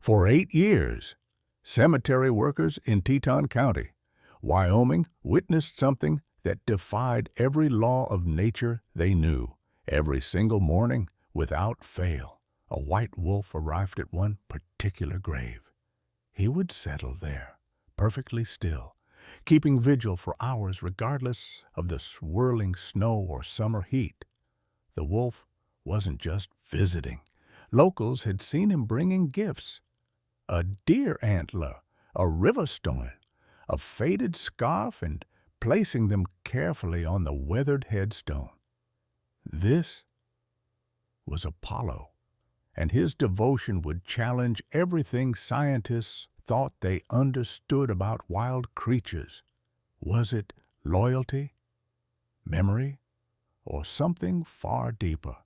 For 8 years, cemetery workers in Teton County, Wyoming, witnessed something that defied every law of nature they knew. Every single morning, without fail, a white wolf arrived at one particular grave. He would settle there, perfectly still, keeping vigil for hours regardless of the swirling snow or summer heat. The wolf wasn't just visiting. Locals had seen him bringing gifts: a deer antler, a river stone, a faded scarf, and placing them carefully on the weathered headstone. This was Apollo, and his devotion would challenge everything scientists thought they understood about wild creatures. Was it loyalty, memory, or something far deeper?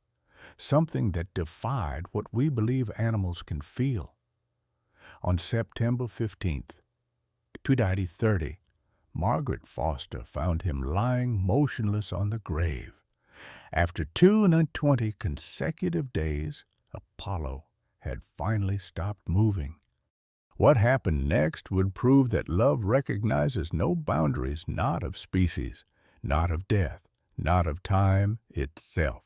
Something that defied what we believe animals can feel. On September 15th, 2030, Margaret Foster found him lying motionless on the grave. After 220 consecutive days, Apollo had finally stopped moving. What happened next would prove that love recognizes no boundaries, not of species, not of death, not of time itself.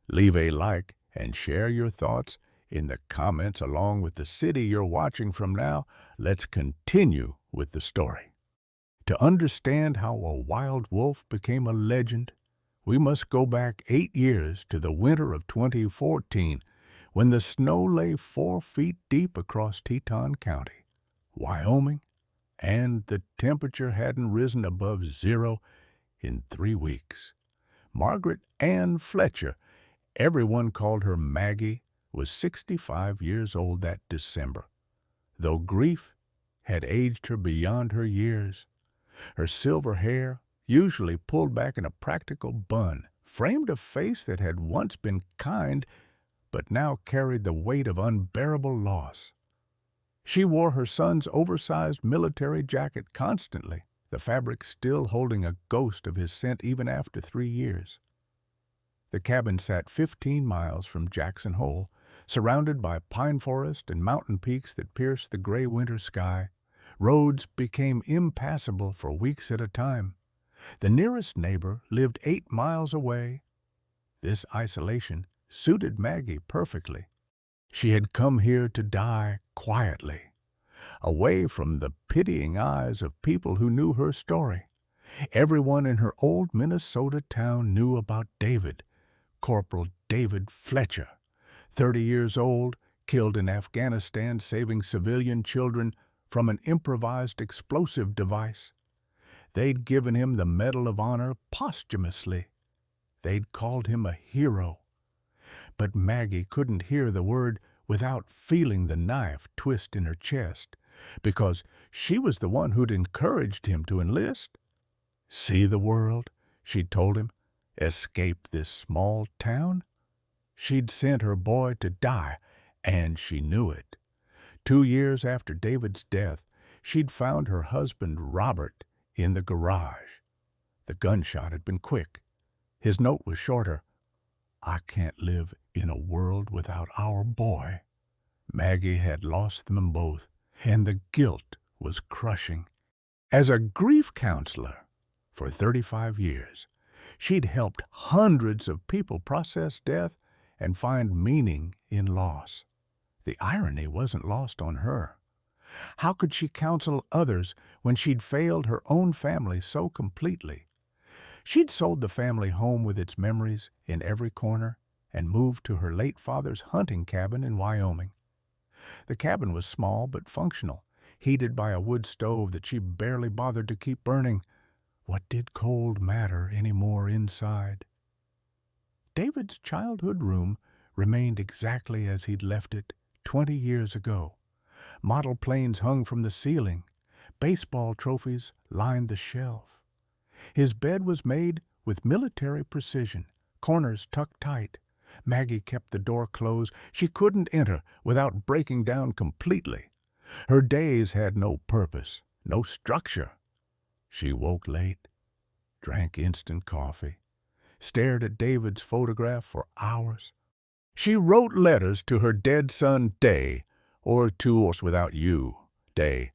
Leave a like and share your thoughts in the comments along with the city you're watching from now. Let's continue with the story. To understand how a wild wolf became a legend, we must go back 8 years to the winter of 2014, when the snow lay 4 feet deep across Teton County, Wyoming, and the temperature hadn't risen above zero in 3 weeks. Margaret Ann Fletcher, everyone called her Maggie, was 65 years old that December. Though grief had aged her beyond her years, her silver hair, usually pulled back in a practical bun, framed a face that had once been kind but now carried the weight of unbearable loss. She wore her son's oversized military jacket constantly, the fabric still holding a ghost of his scent even after 3 years. The cabin sat 15 miles from Jackson Hole, surrounded by pine forest and mountain peaks that pierced the gray winter sky. Roads became impassable for weeks at a time. The nearest neighbor lived 8 miles away. This isolation suited Maggie perfectly. She had come here to die quietly, away from the pitying eyes of people who knew her story. Everyone in her old Minnesota town knew about David, Corporal David Fletcher, 30 years old, killed in Afghanistan saving civilian children from an improvised explosive device. They'd given him the Medal of Honor posthumously. They'd called him a hero. But Maggie couldn't hear the word without feeling the knife twist in her chest, because she was the one who'd encouraged him to enlist. See the world, she'd told him. Escape this small town. She'd sent her boy to die, and she knew it. 2 years after David's death, she'd found her husband, Robert, in the garage. The gunshot had been quick. His note was shorter. I can't live in a world without our boy. Maggie had lost them both, and the guilt was crushing. As a grief counselor for 35 years, she'd helped hundreds of people process death and find meaning in loss. The irony wasn't lost on her. How could she counsel others when she'd failed her own family so completely? She'd sold the family home with its memories in every corner and moved to her late father's hunting cabin in Wyoming. The cabin was small but functional, heated by a wood stove that she barely bothered to keep burning. What did cold matter anymore inside? David's childhood room remained exactly as he'd left it 20 years ago. Model planes hung from the ceiling. Baseball trophies lined the shelf. His bed was made with military precision, corners tucked tight. Maggie kept the door closed. She couldn't enter without breaking down completely. Her days had no purpose, no structure. She woke late, drank instant coffee, stared at David's photograph for hours. She wrote letters to her dead son, Day, or 2 hours without you, day,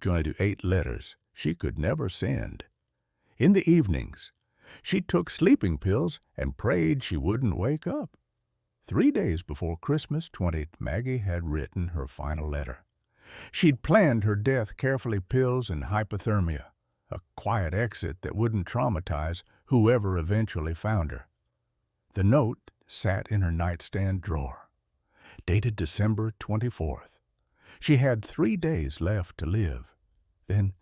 trying to do 8 letters she could never send. In the evenings, she took sleeping pills and prayed she wouldn't wake up. 3 days before Christmas 20, Maggie had written her final letter. She'd planned her death carefully, pills and hypothermia, a quiet exit that wouldn't traumatize whoever eventually found her. The note sat in her nightstand drawer, dated December 24th. She had 3 days left to live. Then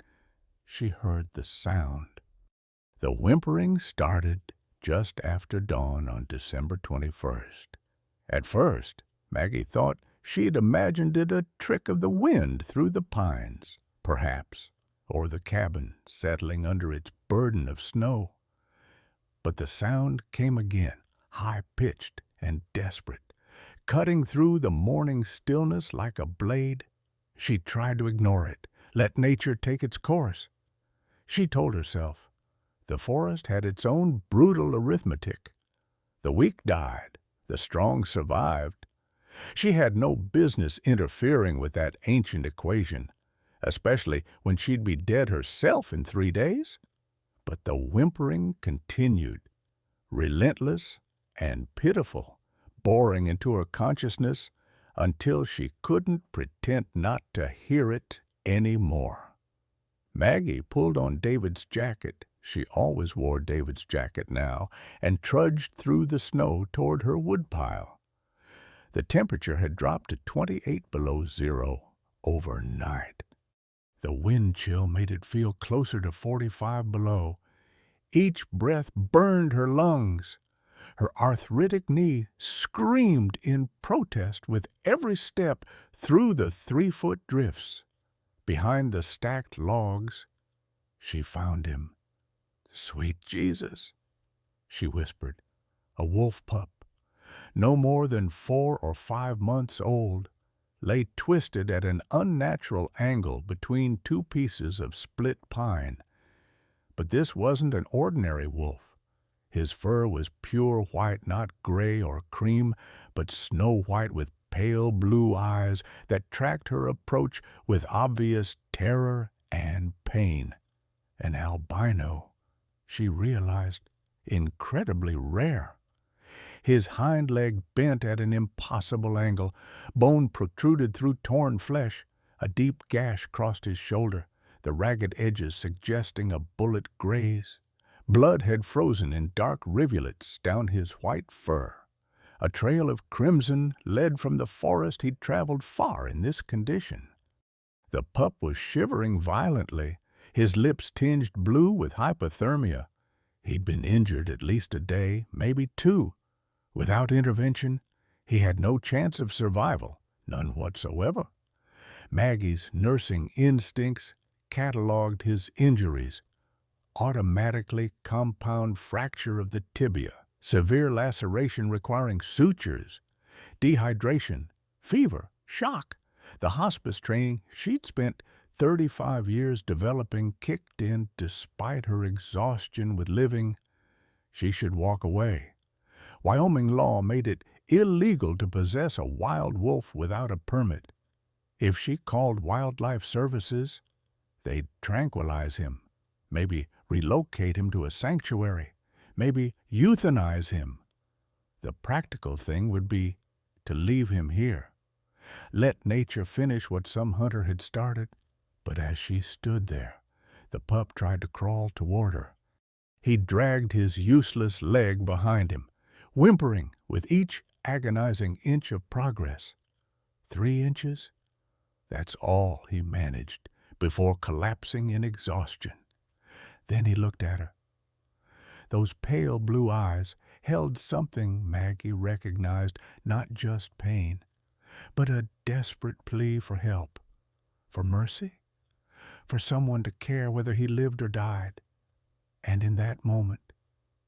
she heard the sound. The whimpering started just after dawn on December 21st. At first, Maggie thought she'd imagined it a trick of the wind through the pines, perhaps, or the cabin settling under its burden of snow. But the sound came again, high-pitched and desperate, cutting through the morning stillness like a blade. She tried to ignore it, let nature take its course. She told herself the forest had its own brutal arithmetic. The weak died, the strong survived. She had no business interfering with that ancient equation, especially when she'd be dead herself in 3 days. But the whimpering continued, relentless and pitiful, boring into her consciousness until she couldn't pretend not to hear it any more. Maggie pulled on David's jacket. She always wore David's jacket now, and trudged through the snow toward her woodpile. The temperature had dropped to 28 below zero overnight. The wind chill made it feel closer to 45 below. Each breath burned her lungs. Her arthritic knee screamed in protest with every step through the 3-foot drifts. Behind the stacked logs, she found him. "Sweet Jesus," she whispered. A wolf pup, no more than 4 or 5 months old, lay twisted at an unnatural angle between 2 pieces of split pine. But this wasn't an ordinary wolf. His fur was pure white, not gray or cream, but snow white with pale blue eyes that tracked her approach with obvious terror and pain. An albino, she realized, incredibly rare. His hind leg bent at an impossible angle. Bone protruded through torn flesh. A deep gash crossed his shoulder, the ragged edges suggesting a bullet graze. Blood had frozen in dark rivulets down his white fur. A trail of crimson led from the forest he'd traveled far in this condition. The pup was shivering violently, his lips tinged blue with hypothermia. He'd been injured at least a day, maybe 2. Without intervention, he had no chance of survival, none whatsoever. Maggie's nursing instincts cataloged his injuries: automatically compound fracture of the tibia, severe laceration requiring sutures, dehydration, fever, shock. The hospice training she'd spent 35 years developing kicked in despite her exhaustion with living. She should walk away. Wyoming law made it illegal to possess a wild wolf without a permit. If she called wildlife services, they'd tranquilize him, maybe relocate him to a sanctuary, maybe euthanize him. The practical thing would be to leave him here. Let nature finish what some hunter had started. But as she stood there, the pup tried to crawl toward her. He dragged his useless leg behind him, whimpering with each agonizing inch of progress. 3 inches? That's all he managed before collapsing in exhaustion. Then he looked at her. Those pale blue eyes held something Maggie recognized, not just pain, but a desperate plea for help, for mercy, for someone to care whether he lived or died. And in that moment,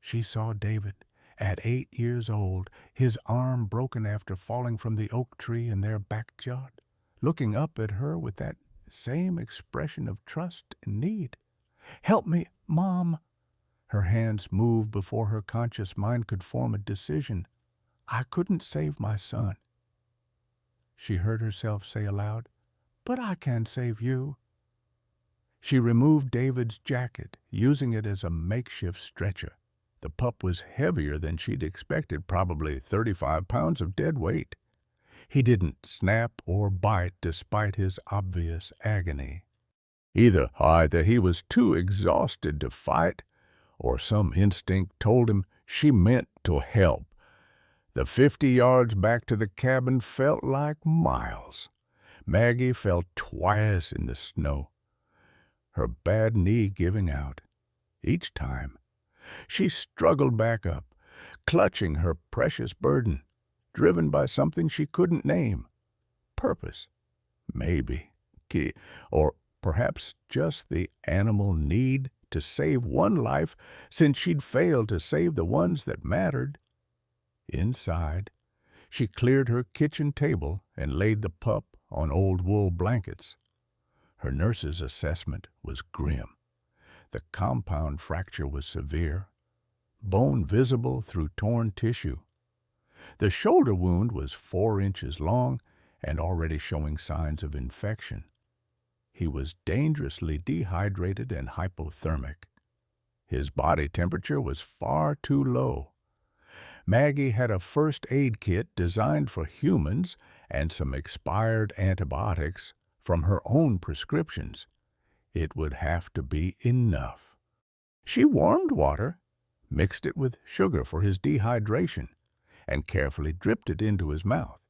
she saw David, at 8 years old, his arm broken after falling from the oak tree in their backyard, looking up at her with that same expression of trust and need. "Help me, Mom." Her hands moved before her conscious mind could form a decision. "I couldn't save my son." she heard herself say aloud. "But I can't save you." She removed David's jacket, using it as a makeshift stretcher. The pup was heavier than she'd expected, probably 35 pounds of dead weight. He didn't snap or bite despite his obvious agony. Either he was too exhausted to fight, or some instinct told him she meant to help. The 50 yards back to the cabin felt like miles. Maggie fell twice in the snow, her bad knee giving out. Each time, she struggled back up, clutching her precious burden, driven by something she couldn't name. Purpose, maybe, or perhaps just the animal need to save one life since she'd failed to save the ones that mattered. Inside, she cleared her kitchen table and laid the pup on old wool blankets. Her nurse's assessment was grim. The compound fracture was severe, bone visible through torn tissue. The shoulder wound was 4 inches long and already showing signs of infection. He was dangerously dehydrated and hypothermic. His body temperature was far too low. Maggie had a first aid kit designed for humans and some expired antibiotics from her own prescriptions. It would have to be enough. She warmed water, mixed it with sugar for his dehydration, and carefully dripped it into his mouth.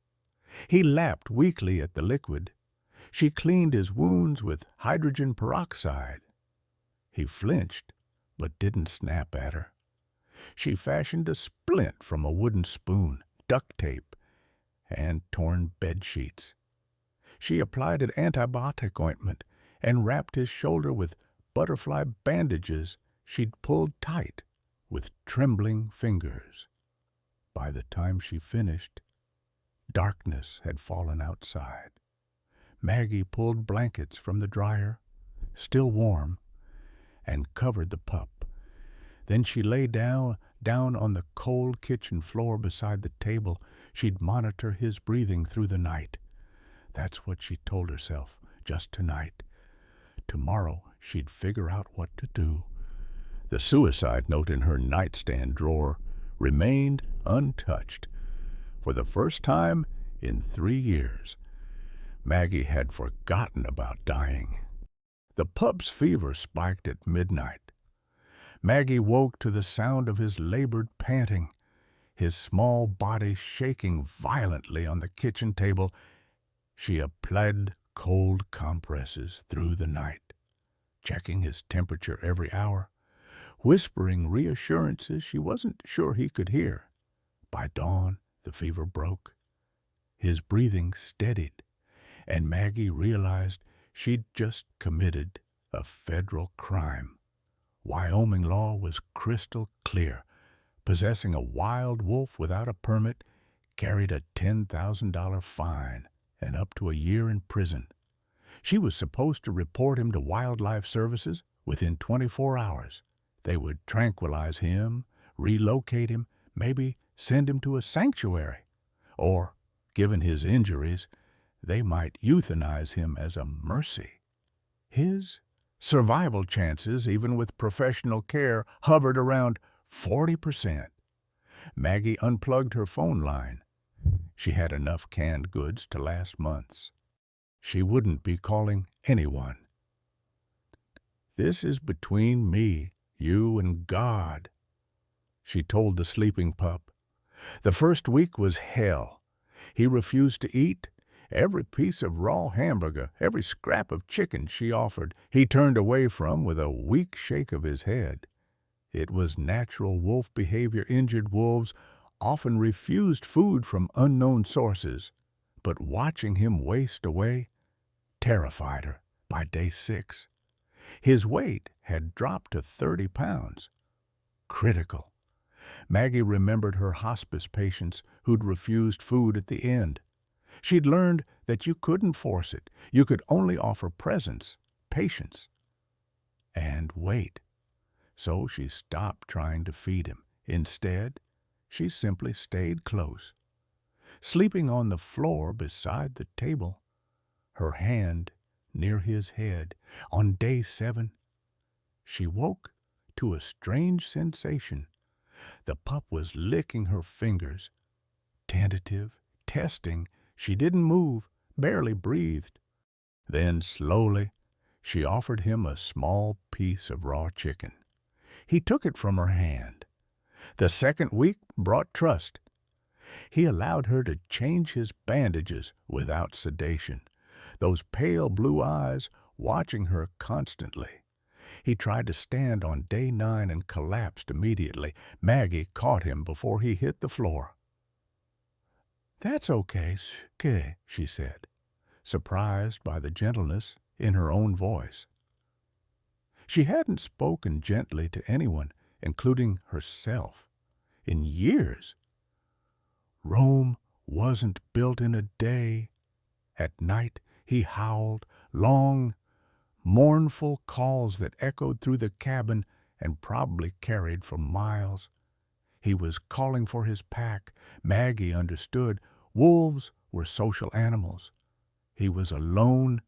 He lapped weakly at the liquid. She cleaned his wounds with hydrogen peroxide. He flinched, but didn't snap at her. She fashioned a splint from a wooden spoon, duct tape, and torn bed sheets. She applied an antibiotic ointment and wrapped his shoulder with butterfly bandages she'd pulled tight with trembling fingers. By the time she finished, darkness had fallen outside. Maggie pulled blankets from the dryer, still warm, and covered the pup. Then she lay down on the cold kitchen floor beside the table. She'd monitor his breathing through the night. That's what she told herself, just tonight. Tomorrow she'd figure out what to do. The suicide note in her nightstand drawer remained untouched. For the first time in 3 years, Maggie had forgotten about dying. The pup's fever spiked at midnight. Maggie woke to the sound of his labored panting, his small body shaking violently on the kitchen table. She applied cold compresses through the night, checking his temperature every hour, whispering reassurances she wasn't sure he could hear. By dawn, the fever broke. His breathing steadied, and Maggie realized she'd just committed a federal crime. Wyoming law was crystal clear. Possessing a wild wolf without a permit carried a $10,000 fine and up to a year in prison. She was supposed to report him to Wildlife Services within 24 hours. They would tranquilize him, relocate him, maybe send him to a sanctuary. Or, given his injuries, they might euthanize him as a mercy. His survival chances, even with professional care, hovered around 40%. Maggie unplugged her phone line. She had enough canned goods to last months. She wouldn't be calling anyone. "This is between me, you, and God," she told the sleeping pup. The first week was hell. He refused to eat. Every piece of raw hamburger, every scrap of chicken she offered, he turned away from with a weak shake of his head. It was natural wolf behavior. Injured wolves often refused food from unknown sources, but watching him waste away terrified her. By day 6, his weight had dropped to 30 pounds. Critical. Maggie remembered her hospice patients who'd refused food at the end. She'd learned that you couldn't force it. You could only offer presence, patience, and wait. So she stopped trying to feed him. Instead, she simply stayed close. sleeping on the floor beside the table, her hand near his head. On day 7, she woke to a strange sensation. The pup was licking her fingers. Tentative, testing, she didn't move, barely breathed. Then, slowly, she offered him a small piece of raw chicken. He took it from her hand. The second week brought trust. He allowed her to change his bandages without sedation, those pale blue eyes watching her constantly. He tried to stand on day 9 and collapsed immediately. Maggie caught him before he hit the floor. "That's okay, she said, surprised by the gentleness in her own voice. She hadn't spoken gently to anyone, including herself, in years. Rome wasn't built in a day. At night he howled, long, mournful calls that echoed through the cabin and probably carried for miles. He was calling for his pack. Maggie understood. Wolves were social animals. He was alone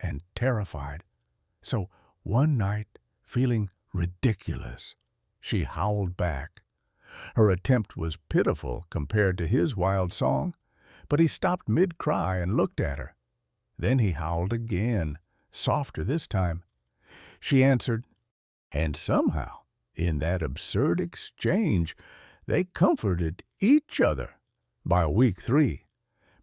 and terrified. So one night, feeling ridiculous, she howled back. Her attempt was pitiful compared to his wild song, but he stopped mid-cry and looked at her. Then he howled again, softer this time. She answered, and somehow, in that absurd exchange, they comforted each other. By week 3,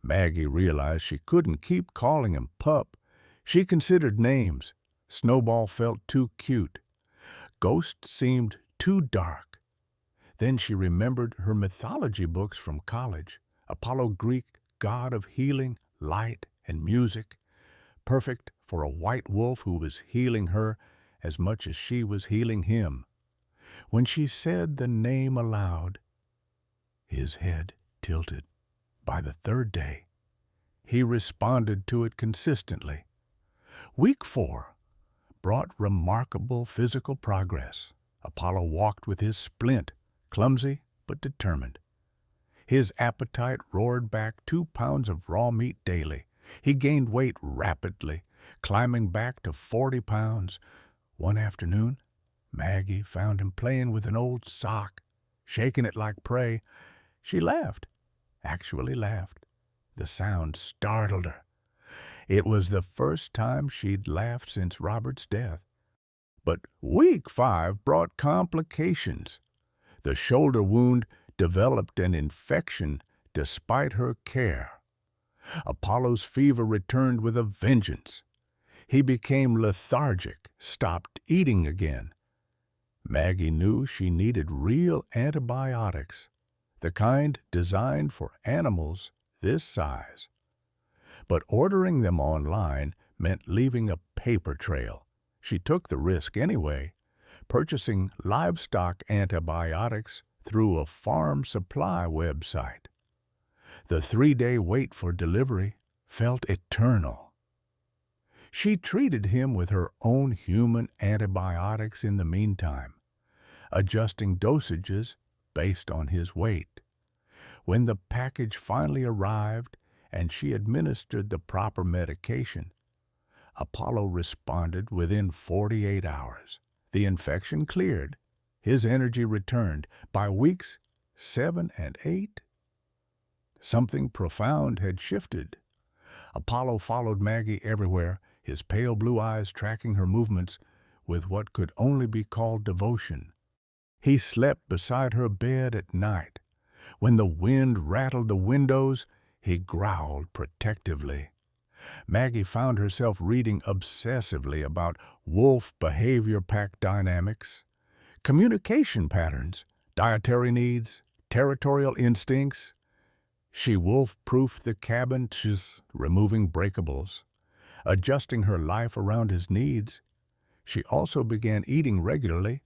Maggie realized she couldn't keep calling him pup. She considered names. Snowball felt too cute. Ghost seemed too dark. Then she remembered her mythology books from college. Apollo, Greek god of healing, light, and music, perfect for a white wolf who was healing her as much as she was healing him. When she said the name aloud, his head tilted. By the 3rd day, he responded to it consistently. Week 4 brought remarkable physical progress. Apollo walked with his splint, clumsy but determined. His appetite roared back 2 pounds of raw meat daily. He gained weight rapidly, climbing back to 40 pounds. One afternoon, Maggie found him playing with an old sock, shaking it like prey. She laughed, actually laughed. The sound startled her. It was the first time she'd laughed since Robert's death. But week 5 brought complications. The shoulder wound developed an infection despite her care. Apollo's fever returned with a vengeance. He became lethargic, stopped eating again. Maggie knew she needed real antibiotics, the kind designed for animals this size. But ordering them online meant leaving a paper trail. She took the risk anyway, purchasing livestock antibiotics through a farm supply website. The 3-day wait for delivery felt eternal. She treated him with her own human antibiotics in the meantime, adjusting dosages based on his weight. When the package finally arrived and she administered the proper medication, Apollo responded within 48 hours. The infection cleared. His energy returned. By weeks 7 and 8, something profound had shifted. Apollo followed Maggie everywhere, his pale blue eyes tracking her movements with what could only be called devotion. He slept beside her bed at night. When the wind rattled the windows, he growled protectively. Maggie found herself reading obsessively about wolf behavior pack dynamics, communication patterns, dietary needs, territorial instincts. She wolf-proofed the cabin, removing breakables, adjusting her life around his needs. She also began eating regularly.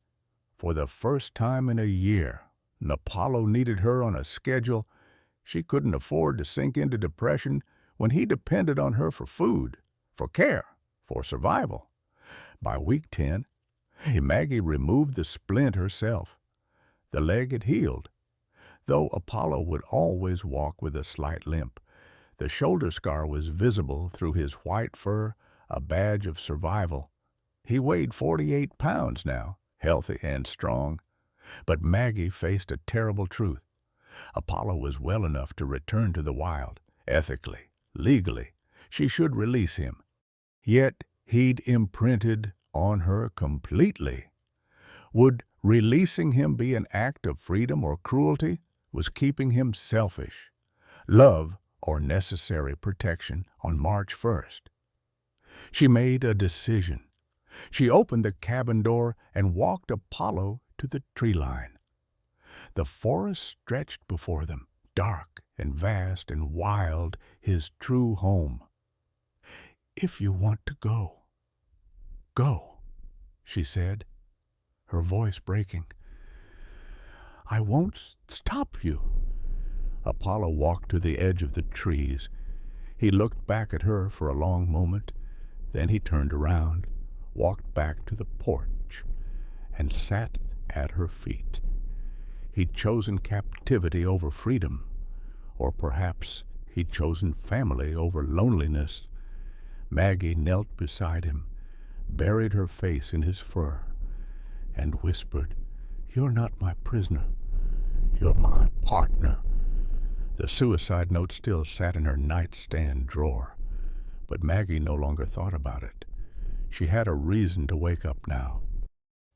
For the first time in a year, Apollo needed her on a schedule. She couldn't afford to sink into depression when he depended on her for food, for care, for survival. By week 10, Maggie removed the splint herself. The leg had healed. Though Apollo would always walk with a slight limp, the shoulder scar was visible through his white fur, a badge of survival. He weighed 48 pounds now, healthy and strong. But Maggie faced a terrible truth. Apollo was well enough to return to the wild, ethically, legally. She should release him. Yet he'd imprinted on her completely. Would releasing him be an act of freedom or cruelty? Was keeping him selfish? Love or necessary protection on March 1st? She made a decision. She opened the cabin door and walked Apollo to the tree line. The forest stretched before them, dark and vast and wild, his true home. "If you want to go, go," she said, her voice breaking. "I won't stop you." Apollo walked to the edge of the trees. He looked back at her for a long moment. Then he turned around, walked back to the porch, and sat at her feet. He'd chosen captivity over freedom, or perhaps he'd chosen family over loneliness. Maggie knelt beside him, buried her face in his fur, and whispered, "You're not my prisoner. You're my partner." The suicide note still sat in her nightstand drawer, but Maggie no longer thought about it. She had a reason to wake up now.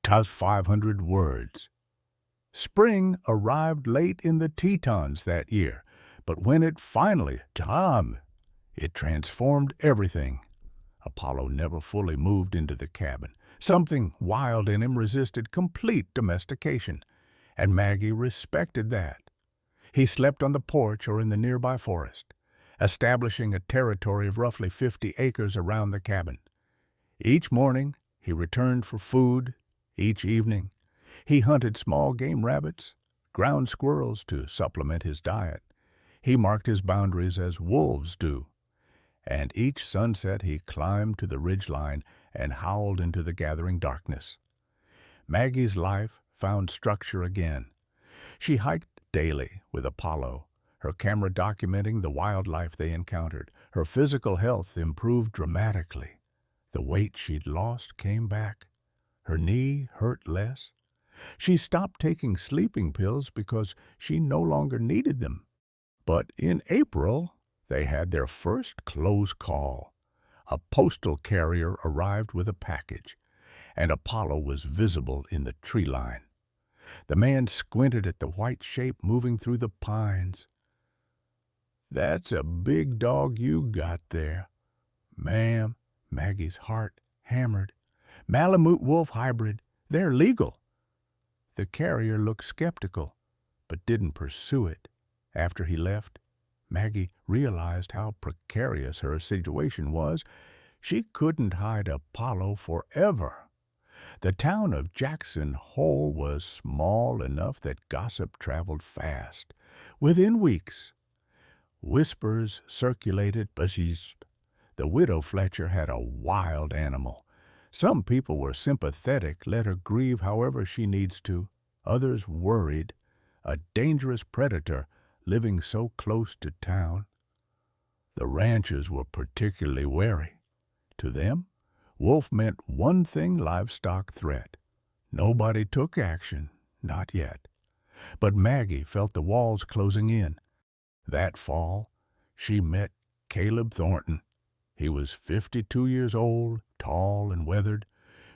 'Twas 500 words. Spring arrived late in the Tetons that year, but when it finally came, it transformed everything. Apollo never fully moved into the cabin. Something wild in him resisted complete domestication, and Maggie respected that. He slept on the porch or in the nearby forest, establishing a territory of roughly 50 acres around the cabin. Each morning he returned for food. Each evening he hunted small game rabbits, ground squirrels to supplement his diet. He marked his boundaries as wolves do. And each sunset he climbed to the ridgeline and howled into the gathering darkness. Maggie's life found structure again. She hiked daily with Apollo, her camera documenting the wildlife they encountered. Her physical health improved dramatically. The weight she'd lost came back. Her knee hurt less. She stopped taking sleeping pills because she no longer needed them. But in April, they had their first close call. A postal carrier arrived with a package, and Apollo was visible in the tree line. The man squinted at the white shape moving through the pines. "That's a big dog you got there." "Ma'am," Maggie's heart hammered. "Malamute wolf hybrid. They're legal." The carrier looked skeptical, but didn't pursue it. After he left, Maggie realized how precarious her situation was. She couldn't hide Apollo forever. The town of Jackson Hole was small enough that gossip traveled fast. Within weeks, whispers circulated, "Bzzzt." The widow Fletcher had a wild animal. Some people were sympathetic, let her grieve however she needs to. Others worried. A dangerous predator living so close to town. The ranchers were particularly wary. To them, wolf meant one thing: livestock threat. Nobody took action, not yet. But Maggie felt the walls closing in. That fall, she met Caleb Thornton. He was 52 years old, tall and weathered,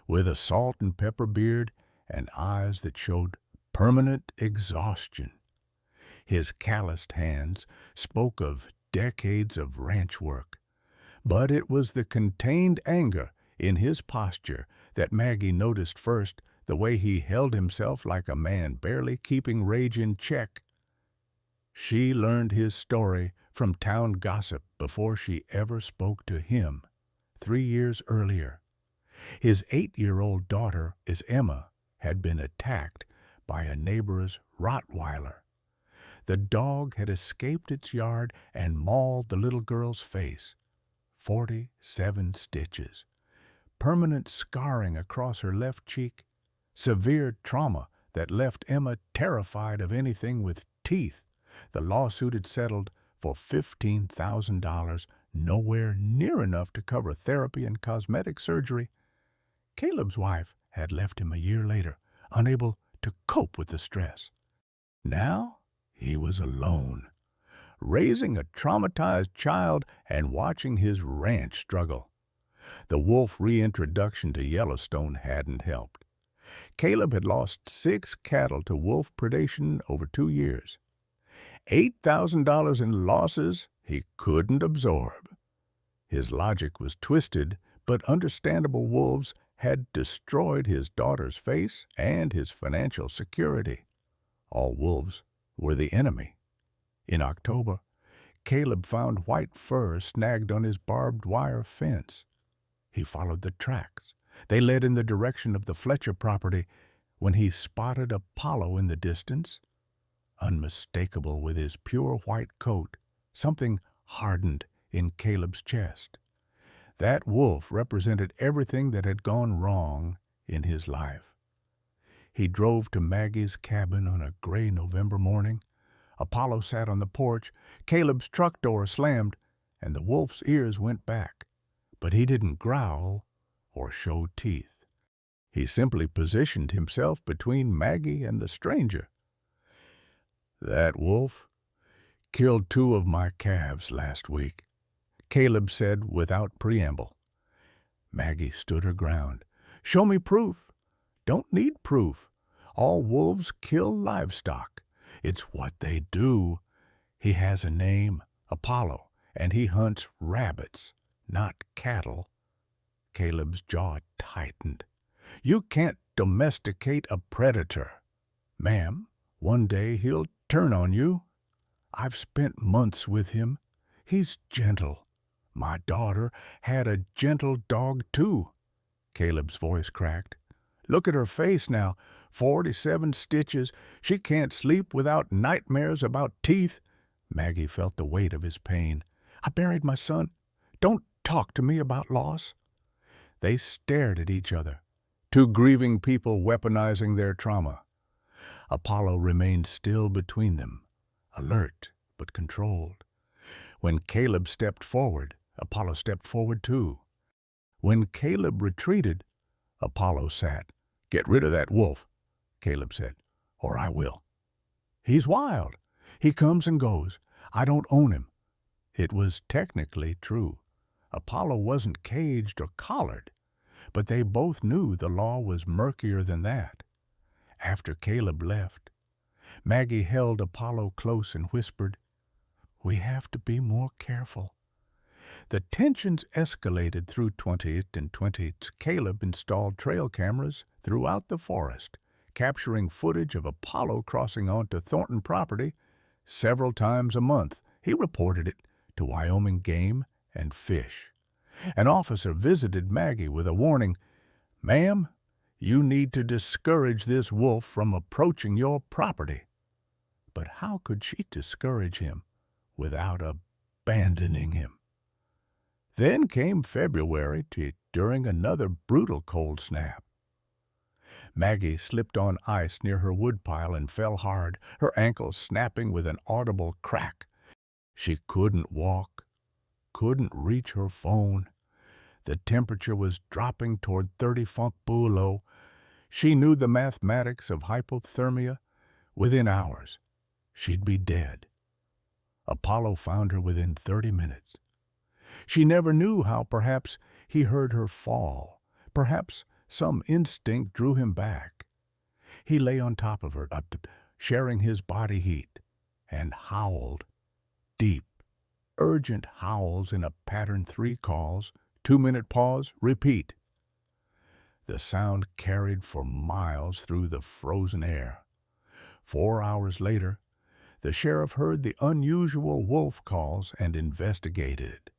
with a salt and pepper beard and eyes that showed permanent exhaustion. His calloused hands spoke of decades of ranch work. But it was the contained anger in his posture that Maggie noticed first, the way he held himself like a man barely keeping rage in check. She learned his story from town gossip before she ever spoke to him, 3 years earlier. His 8-year-old daughter, Emma, had been attacked by a neighbor's Rottweiler. The dog had escaped its yard and mauled the little girl's face. 47 stitches. Permanent scarring across her left cheek. Severe trauma that left Emma terrified of anything with teeth. The lawsuit had settled for $15,000, nowhere near enough to cover therapy and cosmetic surgery. Caleb's wife had left him a year later, unable to cope with the stress. Now he was alone, raising a traumatized child and watching his ranch struggle. The wolf reintroduction to Yellowstone hadn't helped. Caleb had lost 6 cattle to wolf predation over 2 years. $8,000 in losses he couldn't absorb. His logic was twisted, but understandable. Wolves had destroyed his daughter's face and his financial security. All wolves were the enemy. In October, Caleb found white fur snagged on his barbed wire fence. He followed the tracks. They led in the direction of the Fletcher property when he spotted Apollo in the distance. Unmistakable with his pure white coat, something hardened in Caleb's chest. That wolf represented everything that had gone wrong in his life. He drove to Maggie's cabin on a gray November morning. Apollo sat on the porch. Caleb's truck door slammed, and the wolf's ears went back. But he didn't growl or show teeth. He simply positioned himself between Maggie and the stranger. "That wolf killed 2 of my calves last week," Caleb said without preamble. Maggie stood her ground. "Show me proof." "Don't need proof. All wolves kill livestock. It's what they do. He has a name, Apollo, and he hunts rabbits, not cattle." Caleb's jaw tightened. "You can't domesticate a predator." "Ma'am, one day he'll turn on you. I've spent months with him. He's gentle. My daughter had a gentle dog, too." Caleb's voice cracked. "Look at her face now. 47 stitches. She can't sleep without nightmares about teeth." Maggie felt the weight of his pain. "I buried my son. Don't talk to me about loss." They stared at each other, 2 grieving people weaponizing their trauma. Apollo remained still between them, alert but controlled. When Caleb stepped forward, Apollo stepped forward too. When Caleb retreated, Apollo sat. "Get rid of that wolf," Caleb said, "or I will." "He's wild. He comes and goes. I don't own him." It was technically true. Apollo wasn't caged or collared, but they both knew the law was murkier than that. After Caleb left, Maggie held Apollo close and whispered, "We have to be more careful." The tensions escalated through 20th and 20th. Caleb installed trail cameras throughout the forest, capturing footage of Apollo crossing onto Thornton property several times a month. He reported it to Wyoming Game and Fish. An officer visited Maggie with a warning, "Ma'am, you need to discourage this wolf from approaching your property." But how could she discourage him without abandoning him? Then came February during another brutal cold snap. Maggie slipped on ice near her woodpile and fell hard, her ankles snapping with an audible crack. She couldn't walk, couldn't reach her phone. The temperature was dropping toward 30 funk below. She knew the mathematics of hypothermia. Within hours, she'd be dead. Apollo found her within 30 minutes. She never knew how. Perhaps he heard her fall. Perhaps some instinct drew him back. He lay on top of her, sharing his body heat, and howled. Deep, urgent howls in a pattern. 3 calls, 2-minute pause, repeat. The sound carried for miles through the frozen air. 4 hours later, the sheriff heard the unusual wolf calls and investigated.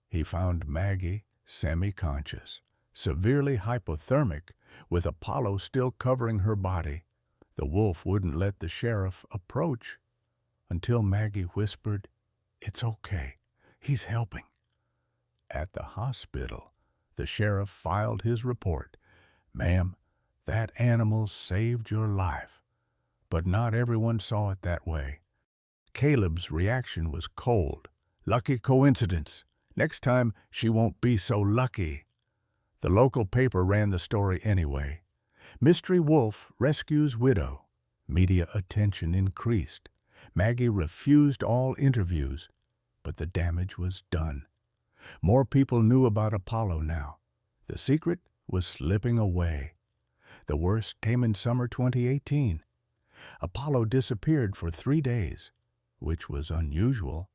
He found Maggie semi-conscious, severely hypothermic, with Apollo still covering her body. The wolf wouldn't let the sheriff approach until Maggie whispered, "It's okay. He's helping." At the hospital, the sheriff filed his report. "Ma'am, that animal saved your life, But not everyone saw it that way. Caleb's reaction was cold. Lucky coincidence. Next time, she won't be so lucky. The local paper ran the story anyway. Mystery Wolf rescues widow. Media attention increased. Maggie refused all interviews, but the damage was done. More people knew about Apollo now. The secret was slipping away. The worst came in summer 2018. Apollo disappeared for 3 days, which was unusual.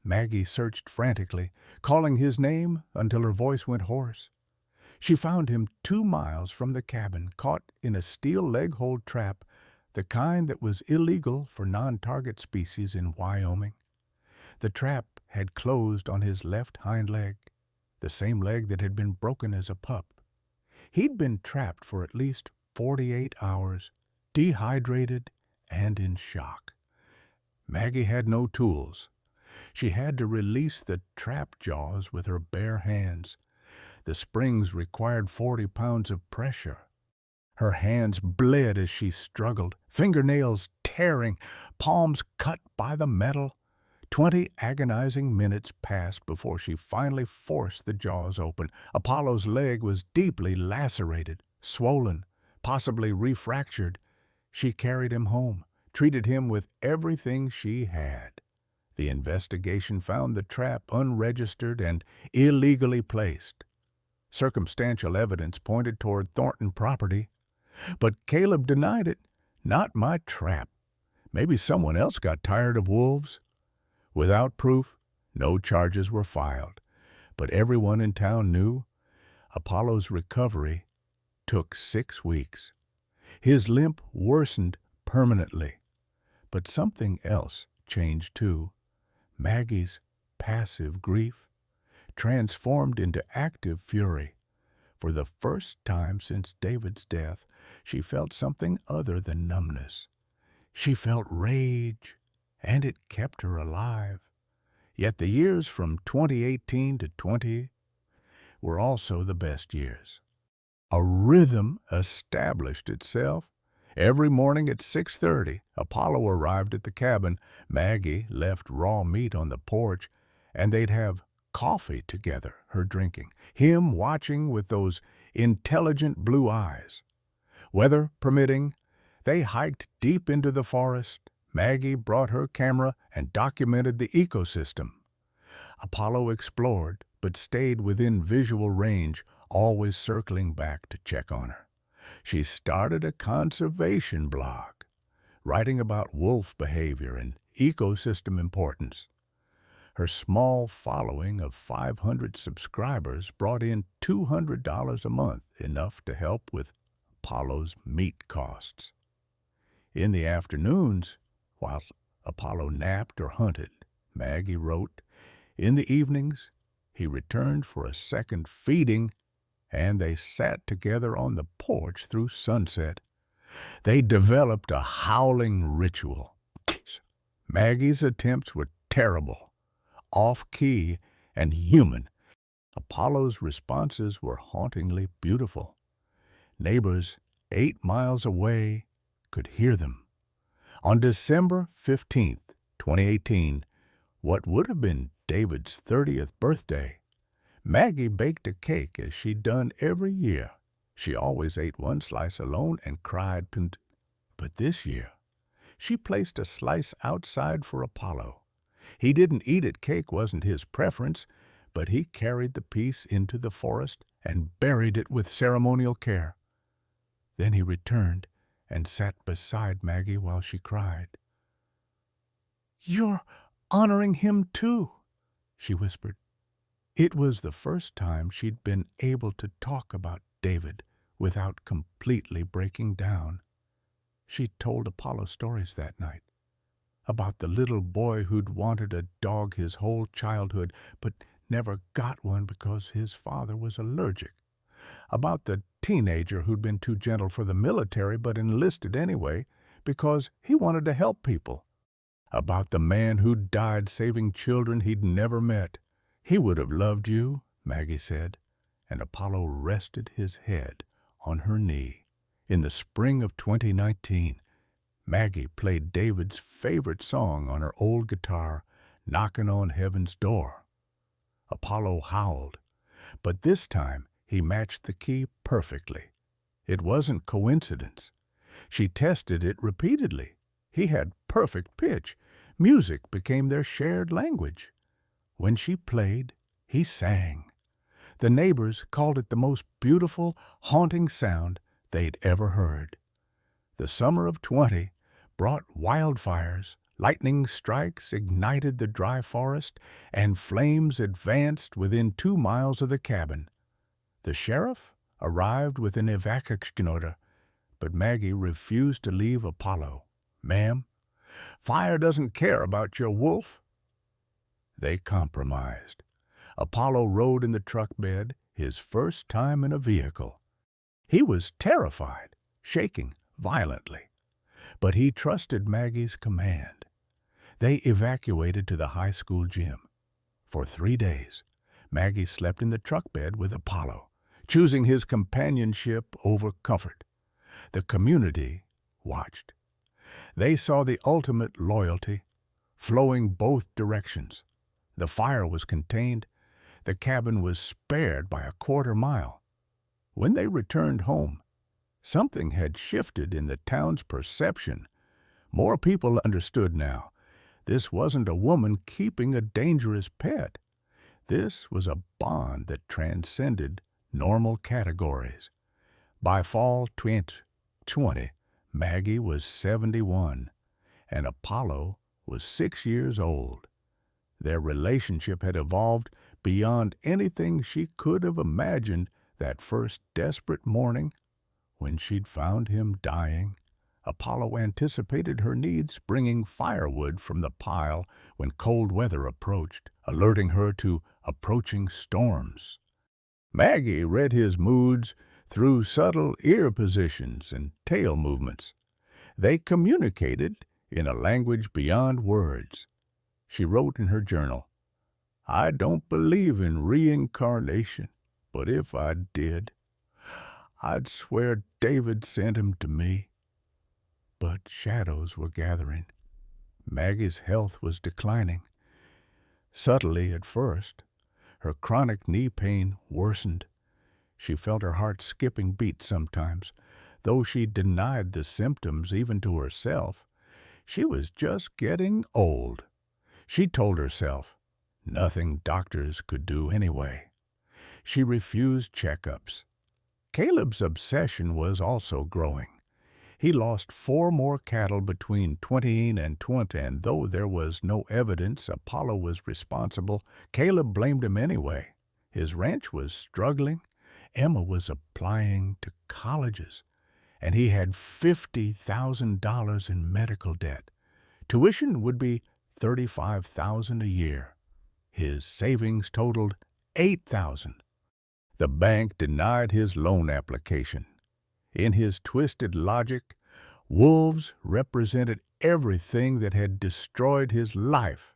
Maggie searched frantically, calling his name until her voice went hoarse. She found him 2 miles from the cabin, caught in a steel leg-hold trap, the kind that was illegal for non-target species in Wyoming. The trap had closed on his left hind leg, the same leg that had been broken as a pup. He'd been trapped for at least 48 hours, dehydrated and in shock. Maggie had no tools. She had to release the trap jaws with her bare hands. The springs required 40 pounds of pressure. Her hands bled as she struggled, fingernails tearing, palms cut by the metal. 20 agonizing minutes passed before she finally forced the jaws open. Apollo's leg was deeply lacerated, swollen, possibly refractured. She carried him home, treated him with everything she had. The investigation found the trap unregistered and illegally placed. Circumstantial evidence pointed toward Thornton property, but Caleb denied it. Not my trap. Maybe someone else got tired of wolves. Without proof, no charges were filed, but everyone in town knew Apollo's recovery took 6 weeks. His limp worsened permanently, but something else changed too. Maggie's passive grief transformed into active fury. For the first time since David's death, she felt something other than numbness. She felt rage, and it kept her alive. Yet the years from 2018 to 20 were also the best years. A rhythm established itself. Every morning at 6:30, Apollo arrived at the cabin. Maggie left raw meat on the porch, and they'd have coffee together, her drinking, him watching with those intelligent blue eyes. Weather permitting, they hiked deep into the forest. Maggie brought her camera and documented the ecosystem. Apollo explored, but stayed within visual range, always circling back to check on her. She started a conservation blog, writing about wolf behavior and ecosystem importance. Her small following of 500 subscribers brought in $200 a month, enough to help with Apollo's meat costs. In the afternoons, while Apollo napped or hunted, Maggie wrote. In the evenings, he returned for a second feeding, and they sat together on the porch through sunset. They developed a howling ritual. Maggie's attempts were terrible, off-key, and human. Apollo's responses were hauntingly beautiful. Neighbors 8 miles away could hear them. On December 15th, 2018, what would have been David's 30th birthday, Maggie baked a cake as she'd done every year. She always ate one slice alone and cried. But this year, she placed a slice outside for Apollo. He didn't eat it. Cake wasn't his preference, but he carried the piece into the forest and buried it with ceremonial care. Then he returned and sat beside Maggie while she cried. "You're honoring him too," she whispered. It was the first time she'd been able to talk about David without completely breaking down. She told Apollo stories that night, about the little boy who'd wanted a dog his whole childhood but never got one because his father was allergic, about the teenager who'd been too gentle for the military but enlisted anyway because he wanted to help people, about the man who'd died saving children he'd never met. "He would have loved you," Maggie said, and Apollo rested his head on her knee. In the spring of 2019, Maggie played David's favorite song on her old guitar, Knocking on Heaven's Door. Apollo howled, but this time he matched the key perfectly. It wasn't coincidence. She tested it repeatedly. He had perfect pitch. Music became their shared language. When she played, he sang. The neighbors called it the most beautiful, haunting sound they'd ever heard. The summer of '20 brought wildfires, lightning strikes ignited the dry forest, and flames advanced within 2 miles of the cabin. The sheriff arrived with an evacuation order, but Maggie refused to leave Apollo. "Ma'am, fire doesn't care about your wolf." They compromised. Apollo rode in the truck bed, his first time in a vehicle. He was terrified, shaking violently, but he trusted Maggie's command. They evacuated to the high school gym. For 3 days, Maggie slept in the truck bed with Apollo, choosing his companionship over comfort. The community watched. They saw the ultimate loyalty, flowing both directions. The fire was contained. The cabin was spared by a quarter mile. When they returned home, something had shifted in the town's perception. More people understood now. This wasn't a woman keeping a dangerous pet. This was a bond that transcended normal categories. By fall 2020, Maggie was 71, and Apollo was 6 years old. Their relationship had evolved beyond anything she could have imagined that first desperate morning when she'd found him dying. Apollo anticipated her needs, bringing firewood from the pile when cold weather approached, alerting her to approaching storms. Maggie read his moods through subtle ear positions and tail movements. They communicated in a language beyond words. She wrote in her journal, "I don't believe in reincarnation, but if I did, I'd swear David sent him to me." But shadows were gathering. Maggie's health was declining. Subtly at first, her chronic knee pain worsened. She felt her heart skipping beats sometimes, though she denied the symptoms even to herself. She was just getting old. She told herself, nothing doctors could do anyway. She refused checkups. Caleb's obsession was also growing. He lost 4 more cattle between 20 and 20, and though there was no evidence Apollo was responsible, Caleb blamed him anyway. His ranch was struggling. Emma was applying to colleges, and he had $50,000 in medical debt. Tuition would be $35,000 a year. His savings totaled $8,000. The bank denied his loan application. In his twisted logic, wolves represented everything that had destroyed his life.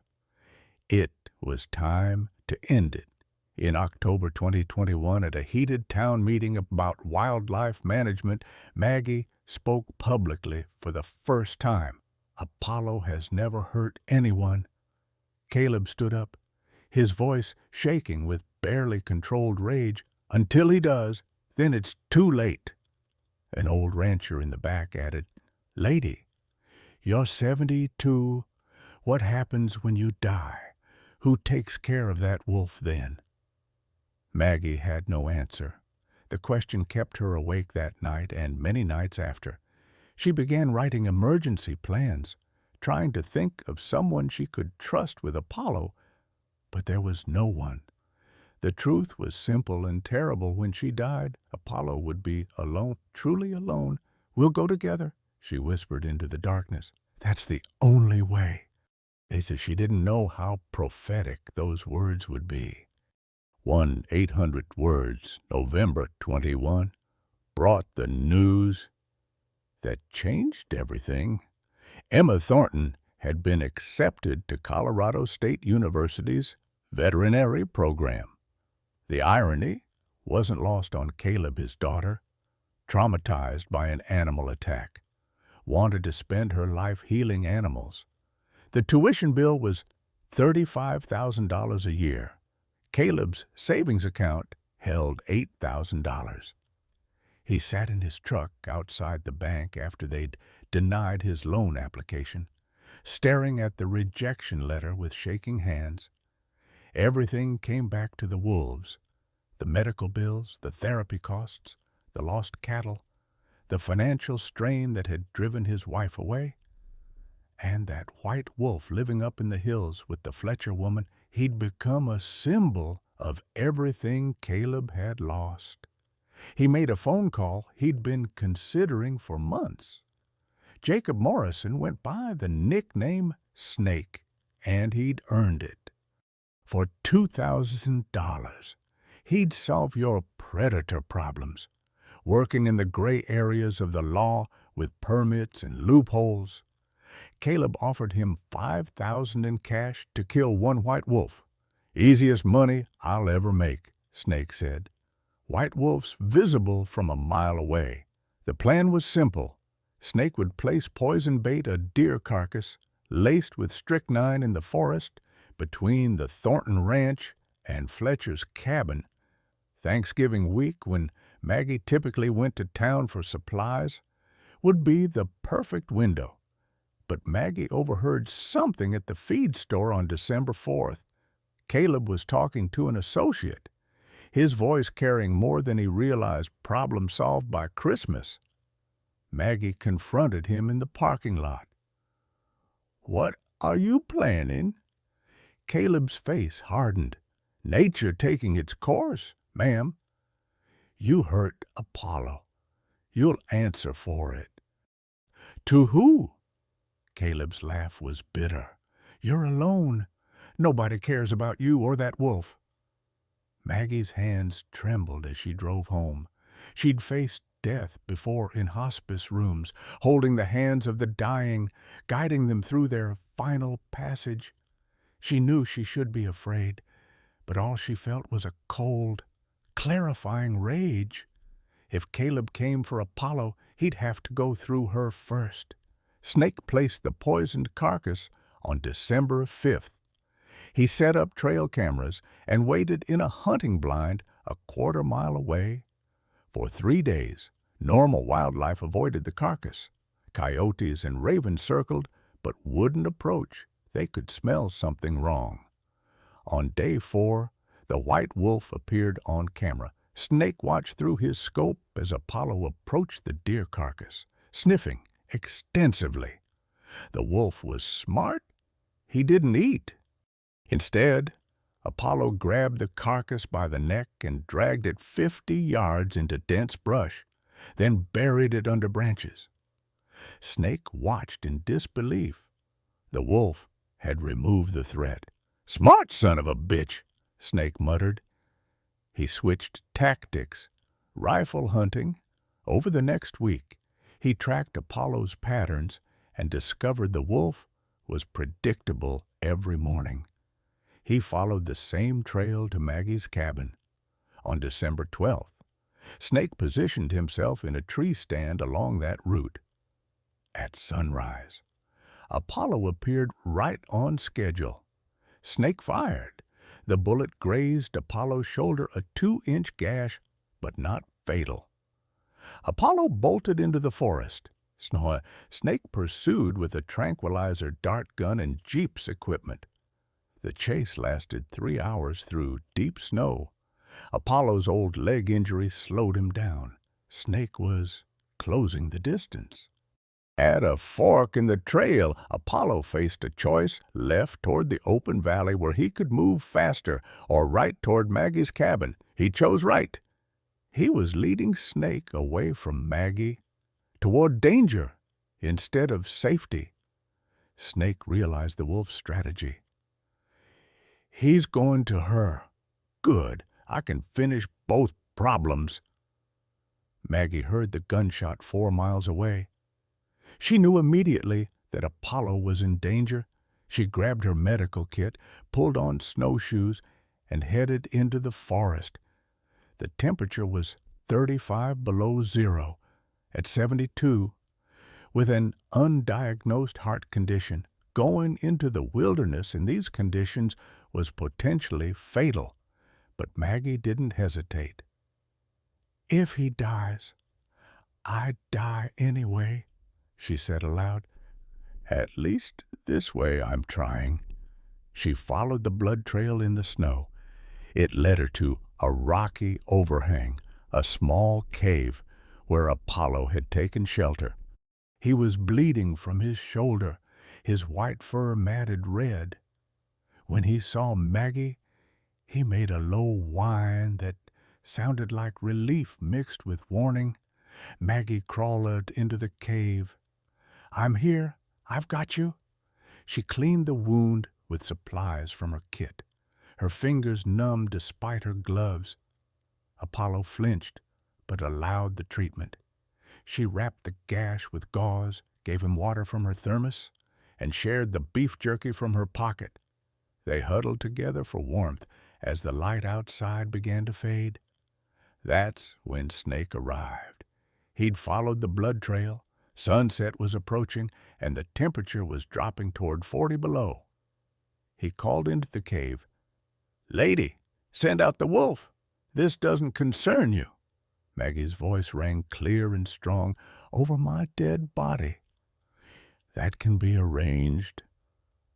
It was time to end it. In October 2021, at a heated town meeting about wildlife management, Maggie spoke publicly for the first time. "Apollo has never hurt anyone." Caleb stood up, his voice shaking with barely controlled rage. "Until he does, then it's too late." An old rancher in the back added, "Lady, you're 72. What happens when you die? Who takes care of that wolf then?" Maggie had no answer. The question kept her awake that night and many nights after. She began writing emergency plans, trying to think of someone she could trust with Apollo, but there was no one. The truth was simple and terrible. When she died, Apollo would be alone, truly alone. "We'll go together," she whispered into the darkness. "That's the only way." They said she didn't know how prophetic those words would be. 1-800 words, November 21, brought the news that changed everything. Emma Thornton had been accepted to Colorado State University's veterinary program. The irony wasn't lost on Caleb, his daughter, traumatized by an animal attack. wanted to spend her life healing animals. The tuition bill was $35,000 a year. Caleb's savings account held $8,000. He sat in his truck outside the bank after they'd denied his loan application, staring at the rejection letter with shaking hands. Everything came back to the wolves. The medical bills, the therapy costs, the lost cattle, the financial strain that had driven his wife away, and that white wolf living up in the hills with the Fletcher woman. He'd become a symbol of everything Caleb had lost. He made a phone call he'd been considering for months. Jacob Morrison went by the nickname Snake, and he'd earned it. For $2,000, he'd solve your predator problems, working in the gray areas of the law with permits and loopholes. Caleb offered him $5,000 in cash to kill one white wolf. "Easiest money I'll ever make," Snake said. White wolves visible from a mile away. The plan was simple. Snake would place poison bait, a deer carcass, laced with strychnine in the forest between the Thornton Ranch and Fletcher's cabin. Thanksgiving week, when Maggie typically went to town for supplies, would be the perfect window. But Maggie overheard something at the feed store on December 4th. Caleb was talking to an associate, his voice carrying more than he realized problem solved by Christmas. Maggie confronted him in the parking lot. "What are you planning?" Caleb's face hardened. "Nature taking its course, ma'am. You hurt Apollo. You'll answer for it." "To who?" Caleb's laugh was bitter. "You're alone. Nobody cares about you or that wolf." Maggie's hands trembled as she drove home. She'd faced death before in hospice rooms, holding the hands of the dying, guiding them through their final passage. She knew she should be afraid, but all she felt was a cold, clarifying rage. If Caleb came for Apollo, he'd have to go through her first. Snake placed the poisoned carcass on December 5th. He set up trail cameras and waited in a hunting blind a quarter-mile away. For 3 days, normal wildlife avoided the carcass. Coyotes and ravens circled, but wouldn't approach. They could smell something wrong. On day 4, the white wolf appeared on camera. Snake watched through his scope as Apollo approached the deer carcass, sniffing extensively. The wolf was smart. He didn't eat. Instead, Apollo grabbed the carcass by the neck and dragged it 50 yards into dense brush, then buried it under branches. Snake watched in disbelief. The wolf had removed the threat. "Smart son of a bitch," Snake muttered. He switched tactics, rifle hunting. Over the next week, he tracked Apollo's patterns and discovered the wolf was predictable every morning. He followed the same trail to Maggie's cabin. On December 12th, Snake positioned himself in a tree stand along that route. At sunrise, Apollo appeared right on schedule. Snake fired. The bullet grazed Apollo's shoulder, a 2-inch gash, but not fatal. Apollo bolted into the forest. Snake pursued with a tranquilizer dart gun and Jeep's equipment. The chase lasted 3 hours through deep snow. Apollo's old leg injury slowed him down. Snake was closing the distance. At a fork in the trail, Apollo faced a choice: left toward the open valley where he could move faster, or right toward Maggie's cabin. He chose right. He was leading Snake away from Maggie, toward danger instead of safety. Snake realized the wolf's strategy. "He's going to her. Good, I can finish both problems." Maggie heard the gunshot 4 miles away. She knew immediately that Apollo was in danger. She grabbed her medical kit, pulled on snowshoes, and headed into the forest. The temperature was 35 below zero. At 72, With an undiagnosed heart condition, going into the wilderness in these conditions was potentially fatal. But Maggie didn't hesitate. "If he dies, I'd die anyway," she said aloud. "At least this way I'm trying." She followed the blood trail in the snow. It led her to a rocky overhang, a small cave where Apollo had taken shelter. He was bleeding from his shoulder, his white fur matted red. When he saw Maggie, he made a low whine that sounded like relief mixed with warning. Maggie crawled into the cave. "I'm here. I've got you." She cleaned the wound with supplies from her kit. Her fingers numb despite her gloves. Apollo flinched, but allowed the treatment. She wrapped the gash with gauze, gave him water from her thermos, and shared the beef jerky from her pocket. They huddled together for warmth as the light outside began to fade. That's when Snake arrived. He'd followed the blood trail. Sunset was approaching, and the temperature was dropping toward 40 below. He called into the cave. "Lady, send out the wolf. This doesn't concern you." Maggie's voice rang clear and strong over my dead body. "That can be arranged."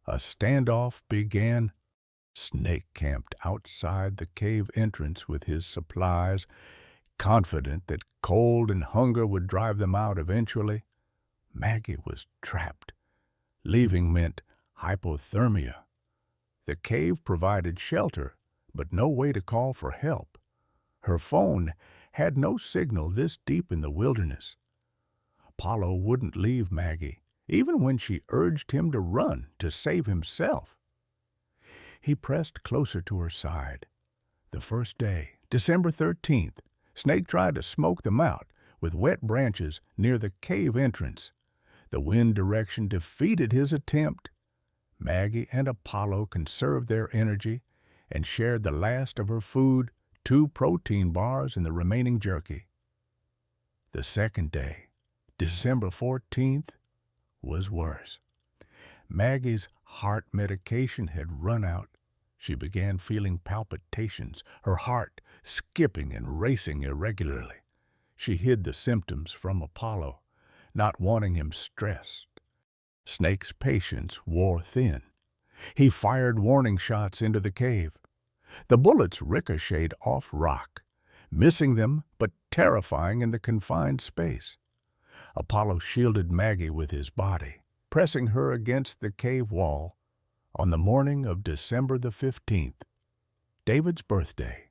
A standoff began. Snake camped outside the cave entrance with his supplies, confident that cold and hunger would drive them out eventually. Maggie was trapped. Leaving meant hypothermia. The cave provided shelter, but no way to call for help. Her phone had no signal this deep in the wilderness. Apollo wouldn't leave Maggie, even when she urged him to run to save himself. He pressed closer to her side. The first day, December 13th, Snake tried to smoke them out with wet branches near the cave entrance. The wind direction defeated his attempt. Maggie and Apollo conserved their energy and shared the last of her food, 2 protein bars and the remaining jerky. The second day, December 14th, was worse. Maggie's heart medication had run out. She began feeling palpitations, her heart skipping and racing irregularly. She hid the symptoms from Apollo, not wanting him stressed. Snake's patience wore thin. He fired warning shots into the cave. The bullets ricocheted off rock, missing them but terrifying in the confined space. Apollo shielded Maggie with his body, pressing her against the cave wall. On the morning of December the 15th, David's birthday,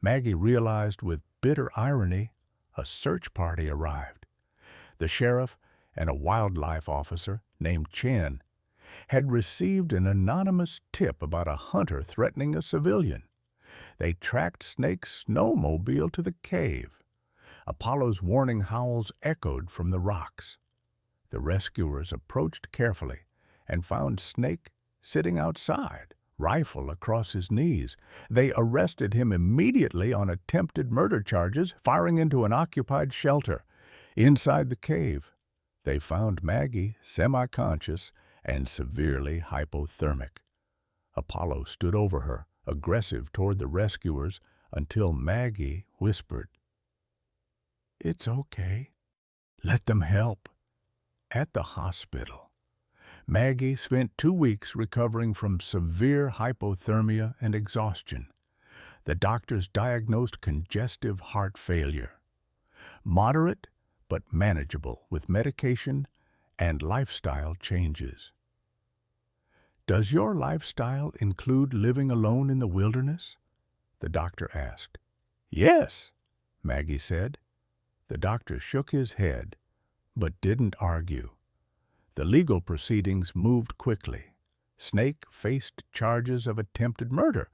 Maggie realized with bitter irony a search party arrived. The sheriff and a wildlife officer named Chen had received an anonymous tip about a hunter threatening a civilian. They tracked Snake's snowmobile to the cave. Apollo's warning howls echoed from the rocks. The rescuers approached carefully and found Snake sitting outside, rifle across his knees. They arrested him immediately on attempted murder charges, firing into an occupied shelter. Inside the cave, they found Maggie semi-conscious and severely hypothermic. Apollo stood over her, aggressive toward the rescuers, until Maggie whispered, "It's okay. Let them help." At the hospital, Maggie spent 2 weeks recovering from severe hypothermia and exhaustion. The doctors diagnosed congestive heart failure. Moderate but manageable with medication and lifestyle changes. "Does your lifestyle include living alone in the wilderness?" the doctor asked. "Yes," Maggie said. The doctor shook his head, but didn't argue. The legal proceedings moved quickly. Snake faced charges of attempted murder,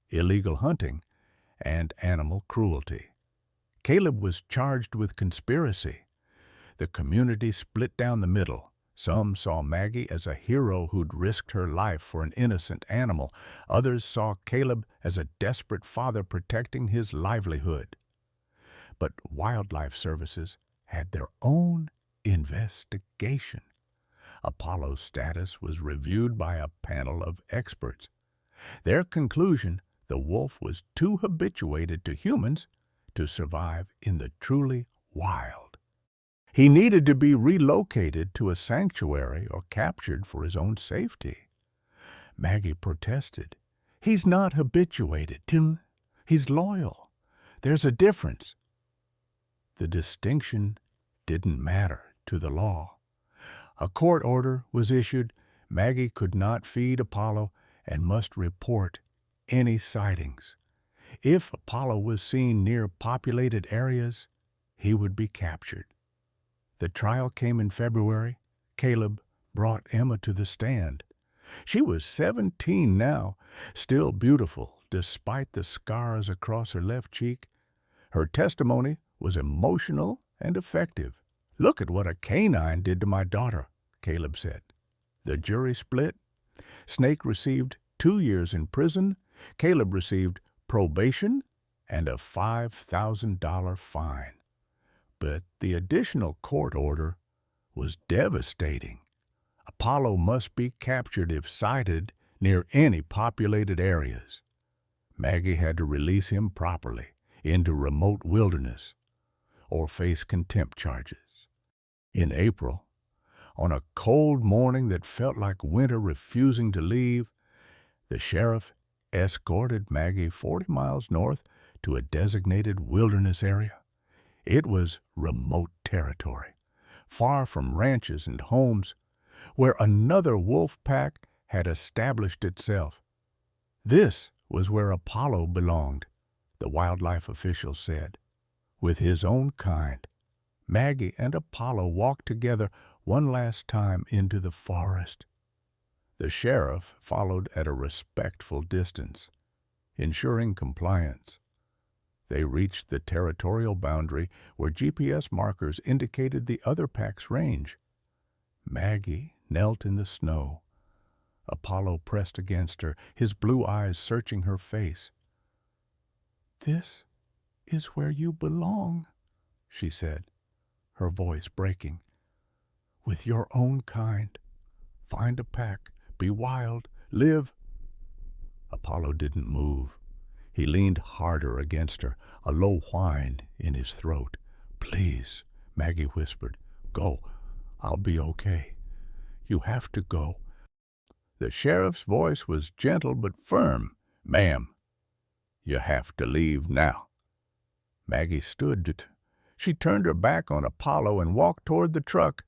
illegal hunting, and animal cruelty. Caleb was charged with conspiracy. The community split down the middle. Some saw Maggie as a hero who'd risked her life for an innocent animal. Others saw Caleb as a desperate father protecting his livelihood. But wildlife services had their own investigation. Apollo's status was reviewed by a panel of experts. Their conclusion: the wolf was too habituated to humans to survive in the truly wild. He needed to be relocated to a sanctuary or captured for his own safety. Maggie protested. "He's not habituated. He's loyal. There's a difference." The distinction didn't matter to the law. A court order was issued. Maggie could not feed Apollo and must report any sightings. If Apollo was seen near populated areas, he would be captured. The trial came in February. Caleb brought Emma to the stand. She was 17 now, still beautiful despite the scars across her left cheek. Her testimony was emotional and effective. "Look at what a canine did to my daughter," Caleb said. The jury split. Snake received 2 years in prison. Caleb received probation and a $5,000 fine. But the additional court order was devastating. Apollo must be captured if sighted near any populated areas. Maggie had to release him properly into remote wilderness or face contempt charges. In April, on a cold morning that felt like winter refusing to leave, the sheriff escorted Maggie 40 miles north to a designated wilderness area. It was remote territory, far from ranches and homes, where another wolf pack had established itself. This was where Apollo belonged, the wildlife official said. With his own kind, Maggie and Apollo walked together one last time into the forest. The sheriff followed at a respectful distance, ensuring compliance. They reached the territorial boundary where GPS markers indicated the other pack's range. Maggie knelt in the snow. Apollo pressed against her, his blue eyes searching her face. "This is where you belong," she said, her voice breaking. "With your own kind. Find a pack, be wild, live." Apollo didn't move. He leaned harder against her, a low whine in his throat. "Please," Maggie whispered. "Go. I'll be okay. You have to go." The sheriff's voice was gentle but firm. "Ma'am, you have to leave now." Maggie stood. She turned her back on Apollo and walked toward the truck.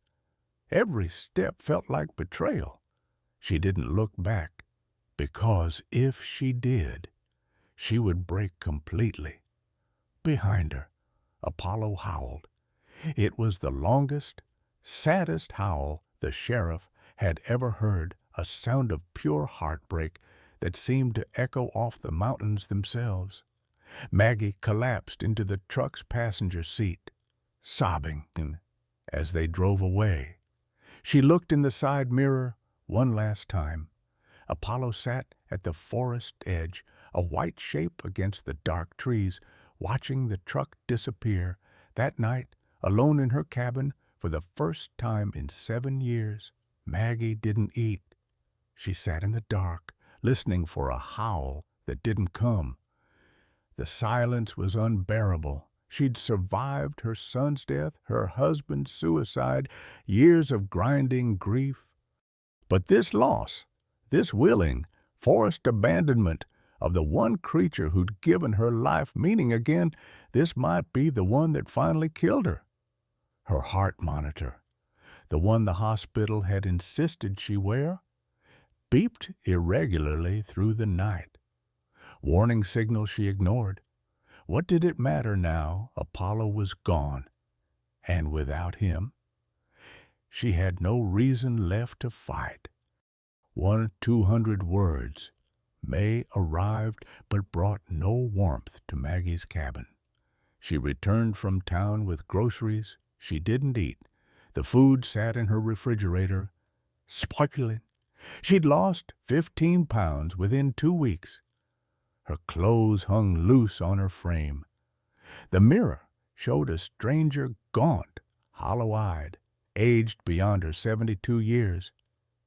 Every step felt like betrayal. She didn't look back, because if she did, she would break completely. Behind her, Apollo howled. It was the longest, saddest howl the sheriff had ever heard, a sound of pure heartbreak that seemed to echo off the mountains themselves. Maggie collapsed into the truck's passenger seat, sobbing as they drove away. She looked in the side mirror one last time. Apollo sat at the forest edge, a white shape against the dark trees, watching the truck disappear. That night, alone in her cabin, for the first time in 7 years, Maggie didn't eat. She sat in the dark, listening for a howl that didn't come. The silence was unbearable. She'd survived her son's death, her husband's suicide, years of grinding grief. But this loss, this willing, forced abandonment of the one creature who'd given her life meaning again, this might be the one that finally killed her. Her heart monitor, the one the hospital had insisted she wear, beeped irregularly through the night. Warning signals she ignored. What did it matter now? Apollo was gone. And without him, she had no reason left to fight. 200 words. May arrived, but brought no warmth to Maggie's cabin. She returned from town with groceries she didn't eat. The food sat in her refrigerator, spoiling. She'd lost 15 pounds within 2 weeks. Her clothes hung loose on her frame. The mirror showed a stranger gaunt, hollow-eyed, aged beyond her 72 years.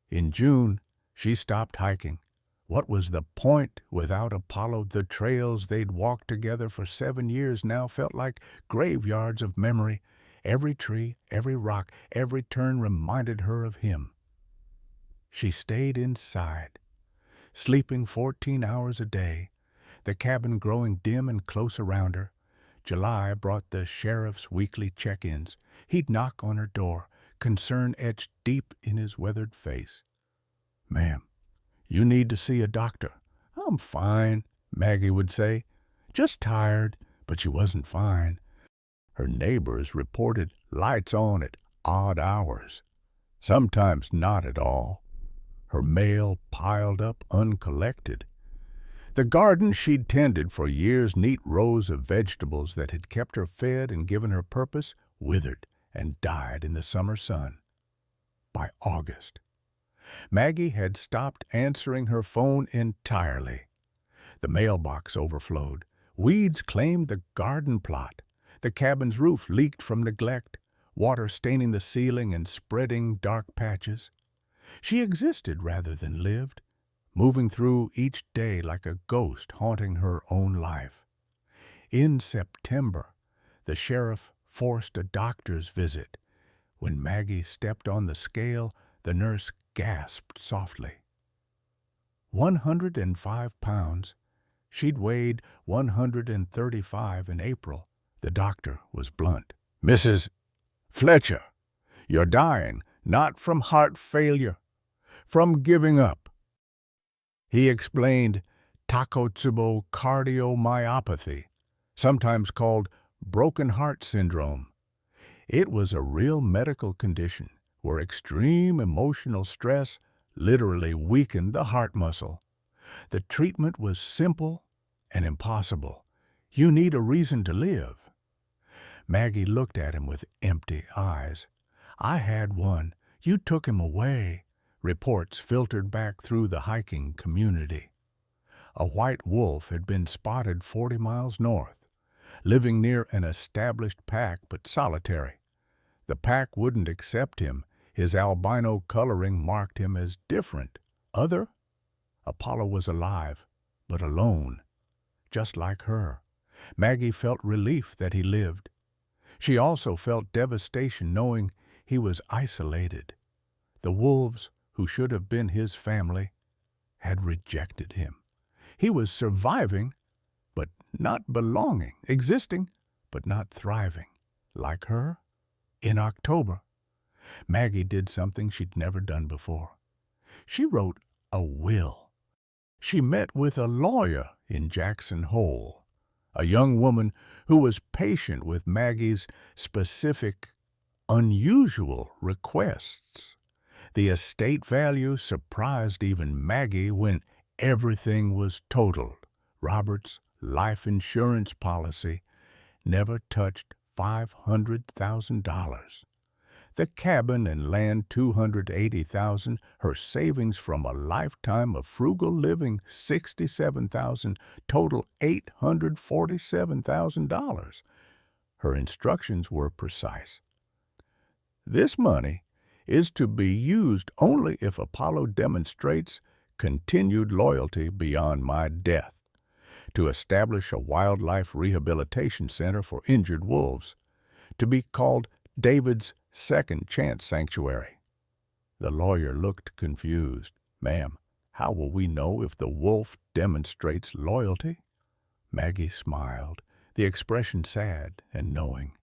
In June, she stopped hiking. What was the point without Apollo? The trails they'd walked together for 7 years now felt like graveyards of memory. Every tree, every rock, every turn reminded her of him. She stayed inside, sleeping 14 hours a day, the cabin growing dim and close around her. July brought the sheriff's weekly check-ins. He'd knock on her door, concern etched deep in his weathered face. "Ma'am, you need to see a doctor." "I'm fine," Maggie would say. "Just tired," but she wasn't fine. Her neighbors reported lights on at odd hours, sometimes not at all. Her mail piled up uncollected. The garden she'd tended for years, neat rows of vegetables that had kept her fed and given her purpose, withered and died in the summer sun. By August, Maggie had stopped answering her phone entirely. The mailbox overflowed. Weeds claimed the garden plot. The cabin's roof leaked from neglect, water staining the ceiling and spreading dark patches. She existed rather than lived, moving through each day like a ghost haunting her own life. In September, the sheriff forced a doctor's visit. When Maggie stepped on the scale, the nurse gasped softly. 105 pounds. She'd weighed 135 in April. The doctor was blunt. "Mrs. Fletcher, you're dying, not from heart failure, from giving up." He explained Takotsubo cardiomyopathy, sometimes called broken heart syndrome. It was a real medical condition where extreme emotional stress literally weakened the heart muscle. The treatment was simple and impossible. "You need a reason to live." Maggie looked at him with empty eyes. "I had one. You took him away." Reports filtered back through the hiking community. A white wolf had been spotted 40 miles north, living near an established pack but solitary. The pack wouldn't accept him. His albino coloring marked him as different, other. Apollo was alive, but alone, just like her. Maggie felt relief that he lived. She also felt devastation knowing he was isolated. The wolves, who should have been his family, had rejected him. He was surviving, but not belonging, existing, but not thriving. Like her, in October, Maggie did something she'd never done before. She wrote a will. She met with a lawyer in Jackson Hole, a young woman who was patient with Maggie's specific, unusual requests. The estate value surprised even Maggie when everything was totaled. Robert's life insurance policy never touched $500,000. The cabin and land $280,000, her savings from a lifetime of frugal living $67,000, total $847,000. Her instructions were precise. "This money is to be used only if Apollo demonstrates continued loyalty beyond my death, to establish a wildlife rehabilitation center for injured wolves, to be called David's Second Chance Sanctuary." The lawyer looked confused. "Ma'am, how will we know if the wolf demonstrates loyalty?" Maggie smiled, the expression sad and knowing.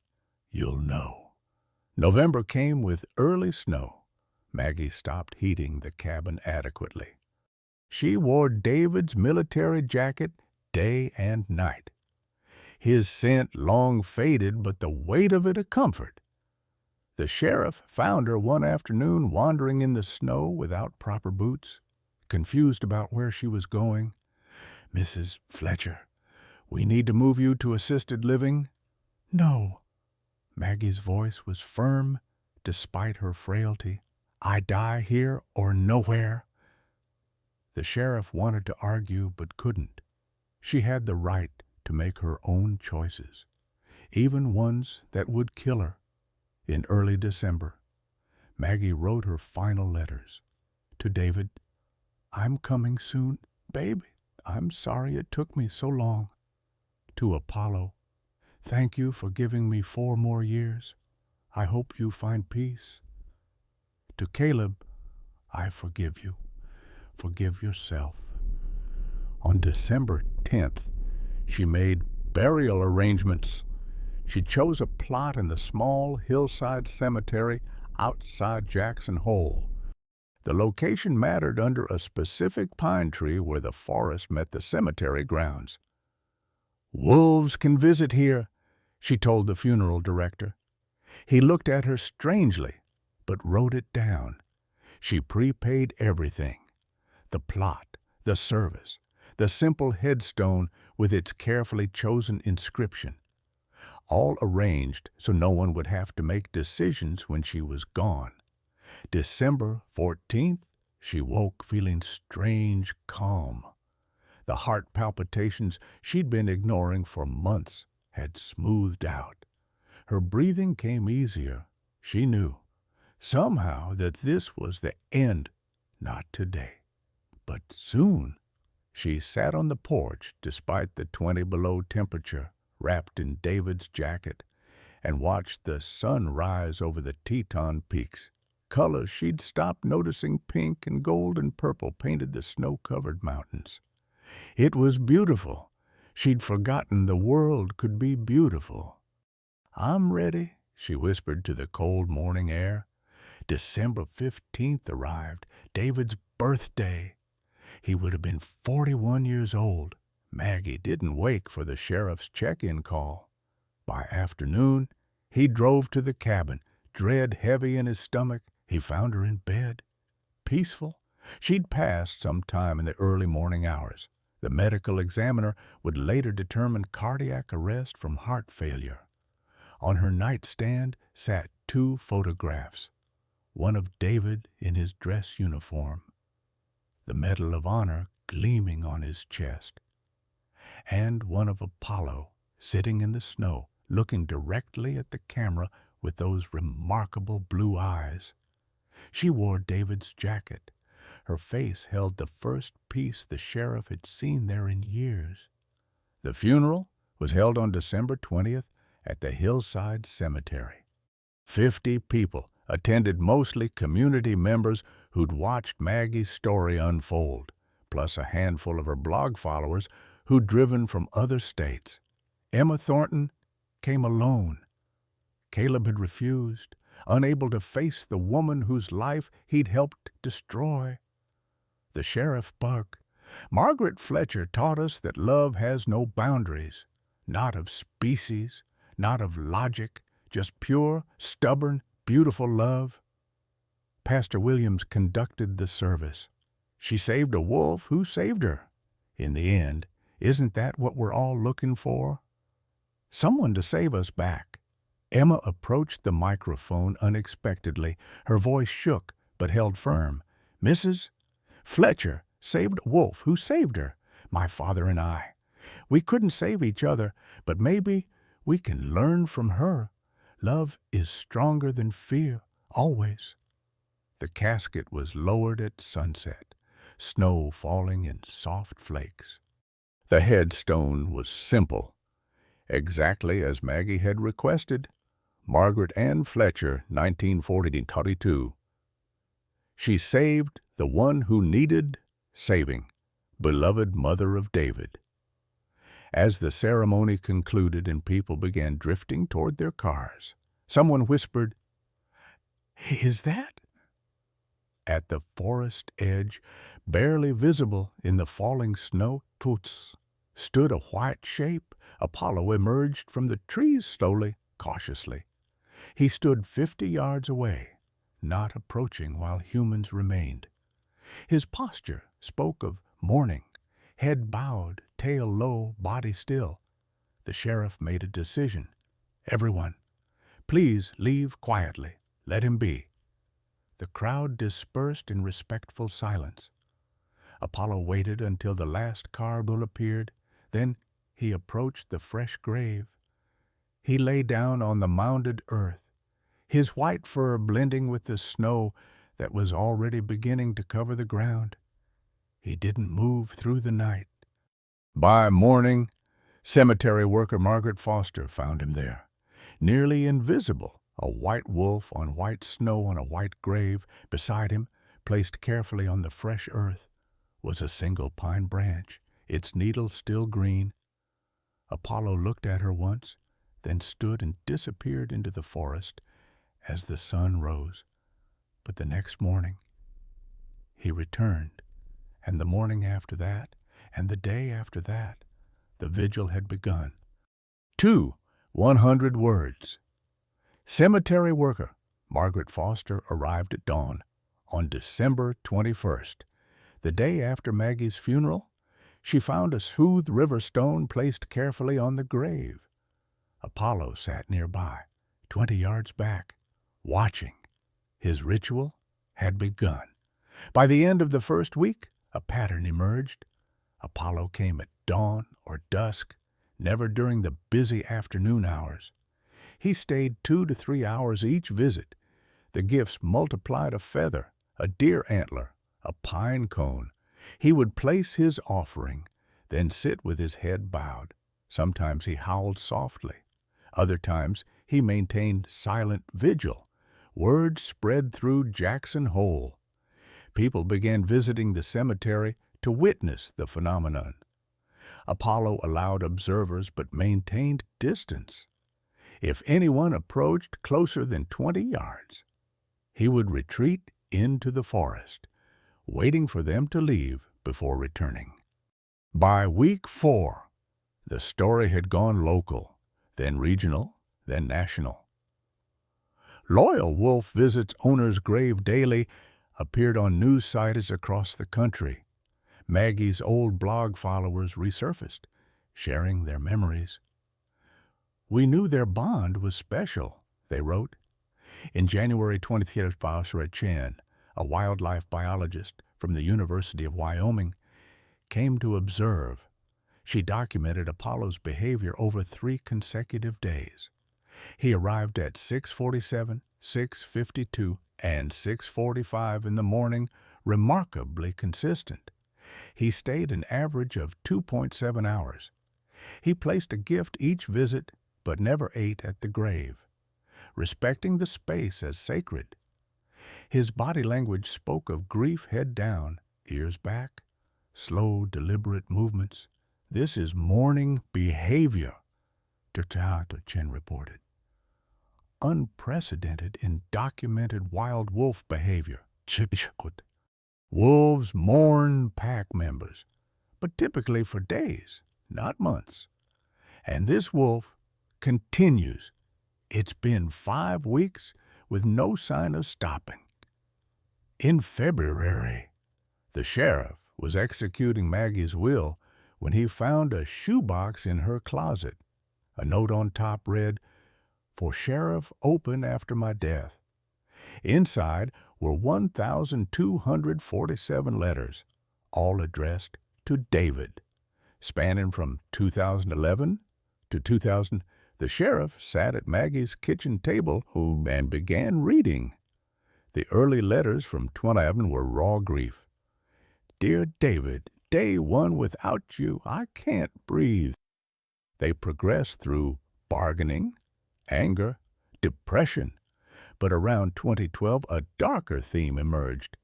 "You'll know." November came with early snow. Maggie stopped heating the cabin adequately. She wore David's military jacket day and night. His scent long faded, but the weight of it a comfort. The sheriff found her one afternoon wandering in the snow without proper boots, confused about where she was going. "Mrs. Fletcher, we need to move you to assisted living." "No." Maggie's voice was firm despite her frailty. "I die here or nowhere." The sheriff wanted to argue but couldn't. She had the right to make her own choices, even ones that would kill her. In early December, Maggie wrote her final letters. To David, I'm coming soon, baby. I'm sorry it took me so long. To Apollo, thank you for giving me 4 more years. I hope you find peace. To Caleb, I forgive you. Forgive yourself. On December 10th, she made burial arrangements. She chose a plot in the small hillside cemetery outside Jackson Hole. The location mattered under a specific pine tree where the forest met the cemetery grounds. "Wolves can visit here," she told the funeral director. He looked at her strangely, but wrote it down. She prepaid everything: the plot, the service, the simple headstone with its carefully chosen inscription, all arranged so no one would have to make decisions when she was gone. December 14th, she woke feeling strange calm. The heart palpitations she'd been ignoring for months had smoothed out. Her breathing came easier. She knew, somehow, that this was the end. Not today, but soon. She sat on the porch despite the 20 below temperature, wrapped in David's jacket, and watched the sun rise over the Teton peaks. Colors she'd stopped noticing, pink and gold and purple, painted the snow-covered mountains. It was beautiful. She'd forgotten the world could be beautiful. "I'm ready," she whispered to the cold morning air. December 15th arrived, David's birthday. He would have been 41 years old. Maggie didn't wake for the sheriff's check-in call. By afternoon, he drove to the cabin, dread heavy in his stomach. He found her in bed, peaceful. She'd passed some time in the early morning hours. The medical examiner would later determine cardiac arrest from heart failure. On her nightstand sat 2 photographs, one of David in his dress uniform, the Medal of Honor gleaming on his chest, and one of Apollo sitting in the snow, looking directly at the camera with those remarkable blue eyes. She wore David's jacket. Her face held the first piece the sheriff had seen there in years. The funeral was held on December 20th at the Hillside Cemetery. 50 people attended, mostly community members who'd watched Maggie's story unfold, plus a handful of her blog followers who'd driven from other states. Emma Thornton came alone. Caleb had refused, unable to face the woman whose life he'd helped destroy. The sheriff barked. Margaret Fletcher taught us that love has no boundaries, not of species, not of logic, just pure, stubborn, beautiful love. Pastor Williams conducted the service. She saved a wolf who saved her. In the end, isn't that what we're all looking for? Someone to save us back. Emma approached the microphone unexpectedly. Her voice shook but held firm. "Mrs. Fletcher saved a wolf who saved her, my father and I. We couldn't save each other, but maybe we can learn from her. Love is stronger than fear, always." The casket was lowered at sunset, snow falling in soft flakes. The headstone was simple, exactly as Maggie had requested. Margaret Ann Fletcher, 1942. She saved the one who needed saving, beloved mother of David. As the ceremony concluded and people began drifting toward their cars, someone whispered, "Is that?" At the forest edge, barely visible in the falling snow, toots, stood a white shape. Apollo emerged from the trees slowly, cautiously. He stood 50 yards away, not approaching while humans remained. His posture spoke of mourning, head bowed, tail low, body still. The sheriff made a decision. "Everyone, please leave quietly. Let him be." The crowd dispersed in respectful silence. Apollo waited until the last cardboard appeared. Then he approached the fresh grave. He lay down on the mounded earth. his white fur blending with the snow that was already beginning to cover the ground. He didn't move through the night. By morning, cemetery worker Margaret Foster found him there, nearly invisible, a white wolf on white snow on a white grave. Beside him, placed carefully on the fresh earth, was a single pine branch, its needle still green. Apollo looked at her once, then stood and disappeared into the forest as the sun rose. But the next morning, he returned, and the morning after that, and the day after that, the vigil had begun. 100 words. Cemetery worker Margaret Foster arrived at dawn on December 21st. The day after Maggie's funeral, she found a smooth river stone placed carefully on the grave. Apollo sat nearby, 20 yards back, watching. His ritual had begun. By the end of the first week, a pattern emerged. Apollo came at dawn or dusk, never during the busy afternoon hours. He stayed 2 to 3 hours each visit. The gifts multiplied: a feather, a deer antler, a pine cone. He would place his offering, then sit with his head bowed. Sometimes he howled softly. Other times he maintained silent vigil. Word spread through Jackson Hole. People began visiting the cemetery to witness the phenomenon. Apollo allowed observers but maintained distance. If anyone approached closer than 20 yards, he would retreat into the forest, waiting for them to leave before returning. By week 4, the story had gone local, then regional, then national. Loyal Wolf Visits Owner's Grave Daily appeared on news sites across the country. Maggie's old blog followers resurfaced, sharing their memories. "We knew their bond was special," they wrote. In January 20th, Basra Chen, a wildlife biologist from the University of Wyoming, came to observe. She documented Apollo's behavior over 3 consecutive days. He arrived at 6:47, 6:52, and 6:45 in the morning, remarkably consistent. He stayed an average of 2.7 hours. He placed a gift each visit, but never ate at the grave, respecting the space as sacred. His body language spoke of grief: head down, ears back, slow, deliberate movements. "This is mourning behavior," Dr. Chen reported. "Unprecedented in documented wild wolf behavior. Wolves mourn pack members, but typically for days, not months. And this wolf continues. It's been 5 weeks with no sign of stopping." In February, the sheriff was executing Maggie's will when he found a shoebox in her closet. A note on top read, "For Sheriff, open after my death." Inside were 1,247 letters, all addressed to David. Spanning from 2011 to 2000, the sheriff sat at Maggie's kitchen table and began reading. The early letters from 2011 were raw grief. "Dear David, day 1 without you, I can't breathe." They progressed through bargaining, anger, depression. But around 2012, a darker theme emerged.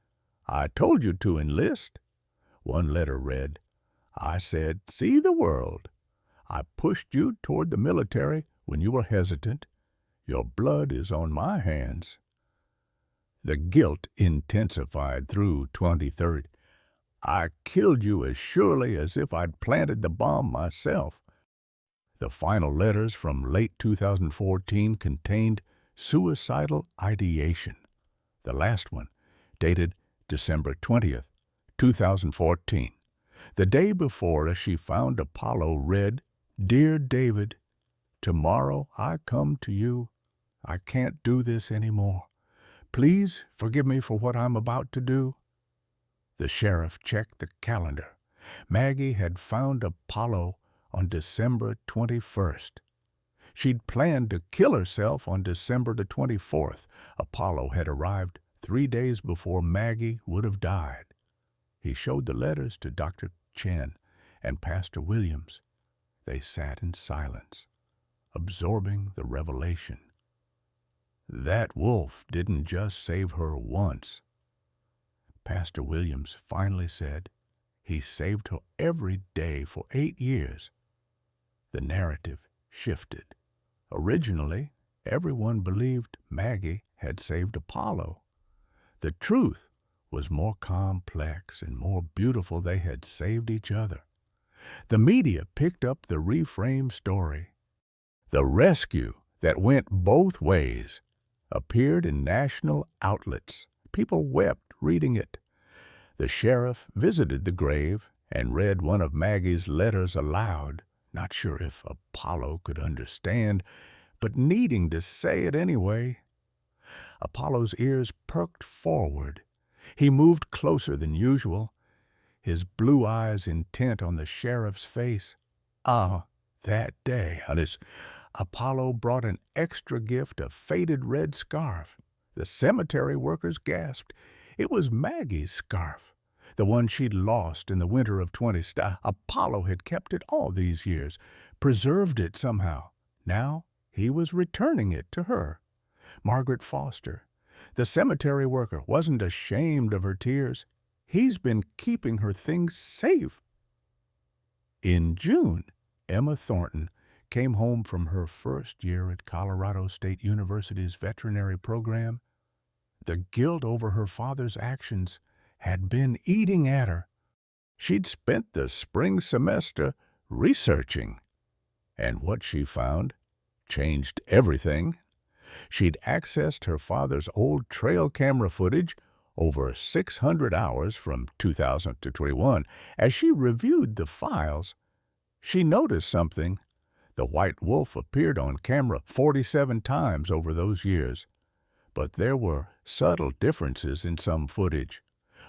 "I told you to enlist." One letter read, "I said, see the world. I pushed you toward the military when you were hesitant. Your blood is on my hands." The guilt intensified through 2030. "I killed you as surely as if I'd planted the bomb myself." The final letters from late 2014 contained suicidal ideation. The last one, dated December 20th, 2014. The day before, as she found Apollo, read, "Dear David, tomorrow I come to you. I can't do this anymore. Please forgive me for what I'm about to do." The sheriff checked the calendar. Maggie had found Apollo on December 21st. She'd planned to kill herself on December the 24th. Apollo had arrived 3 days before Maggie would have died. He showed the letters to Dr. Chen and Pastor Williams. They sat in silence, absorbing the revelation. That wolf didn't just save her once. Pastor Williams finally said he saved her every day for 8 years. The narrative shifted. Originally, everyone believed Maggie had saved Apollo. The truth was more complex and more beautiful. They had saved each other. The media picked up the reframed story. The rescue that went both ways appeared in national outlets. People wept reading it. The sheriff visited the grave and read one of Maggie's letters aloud, not sure if Apollo could understand, but needing to say it anyway. Apollo's ears perked forward. He moved closer than usual, his blue eyes intent on the sheriff's face. That day, Apollo brought an extra gift, a faded red scarf. The cemetery workers gasped. It was Maggie's scarf, the one she'd lost in the winter of 20. Apollo had kept it all these years, preserved it somehow. Now he was returning it to her. Margaret Foster, the cemetery worker, wasn't ashamed of her tears. He's been keeping her things safe. In June, Emma Thornton came home from her first year at Colorado State University's veterinary program. The guilt over her father's actions had been eating at her. She'd spent the spring semester researching, and what she found changed everything. She'd accessed her father's old trail camera footage, over 600 hours from 2000 to 21. As she reviewed the files, she noticed something. The white wolf appeared on camera 47 times over those years. But there were subtle differences in some footage.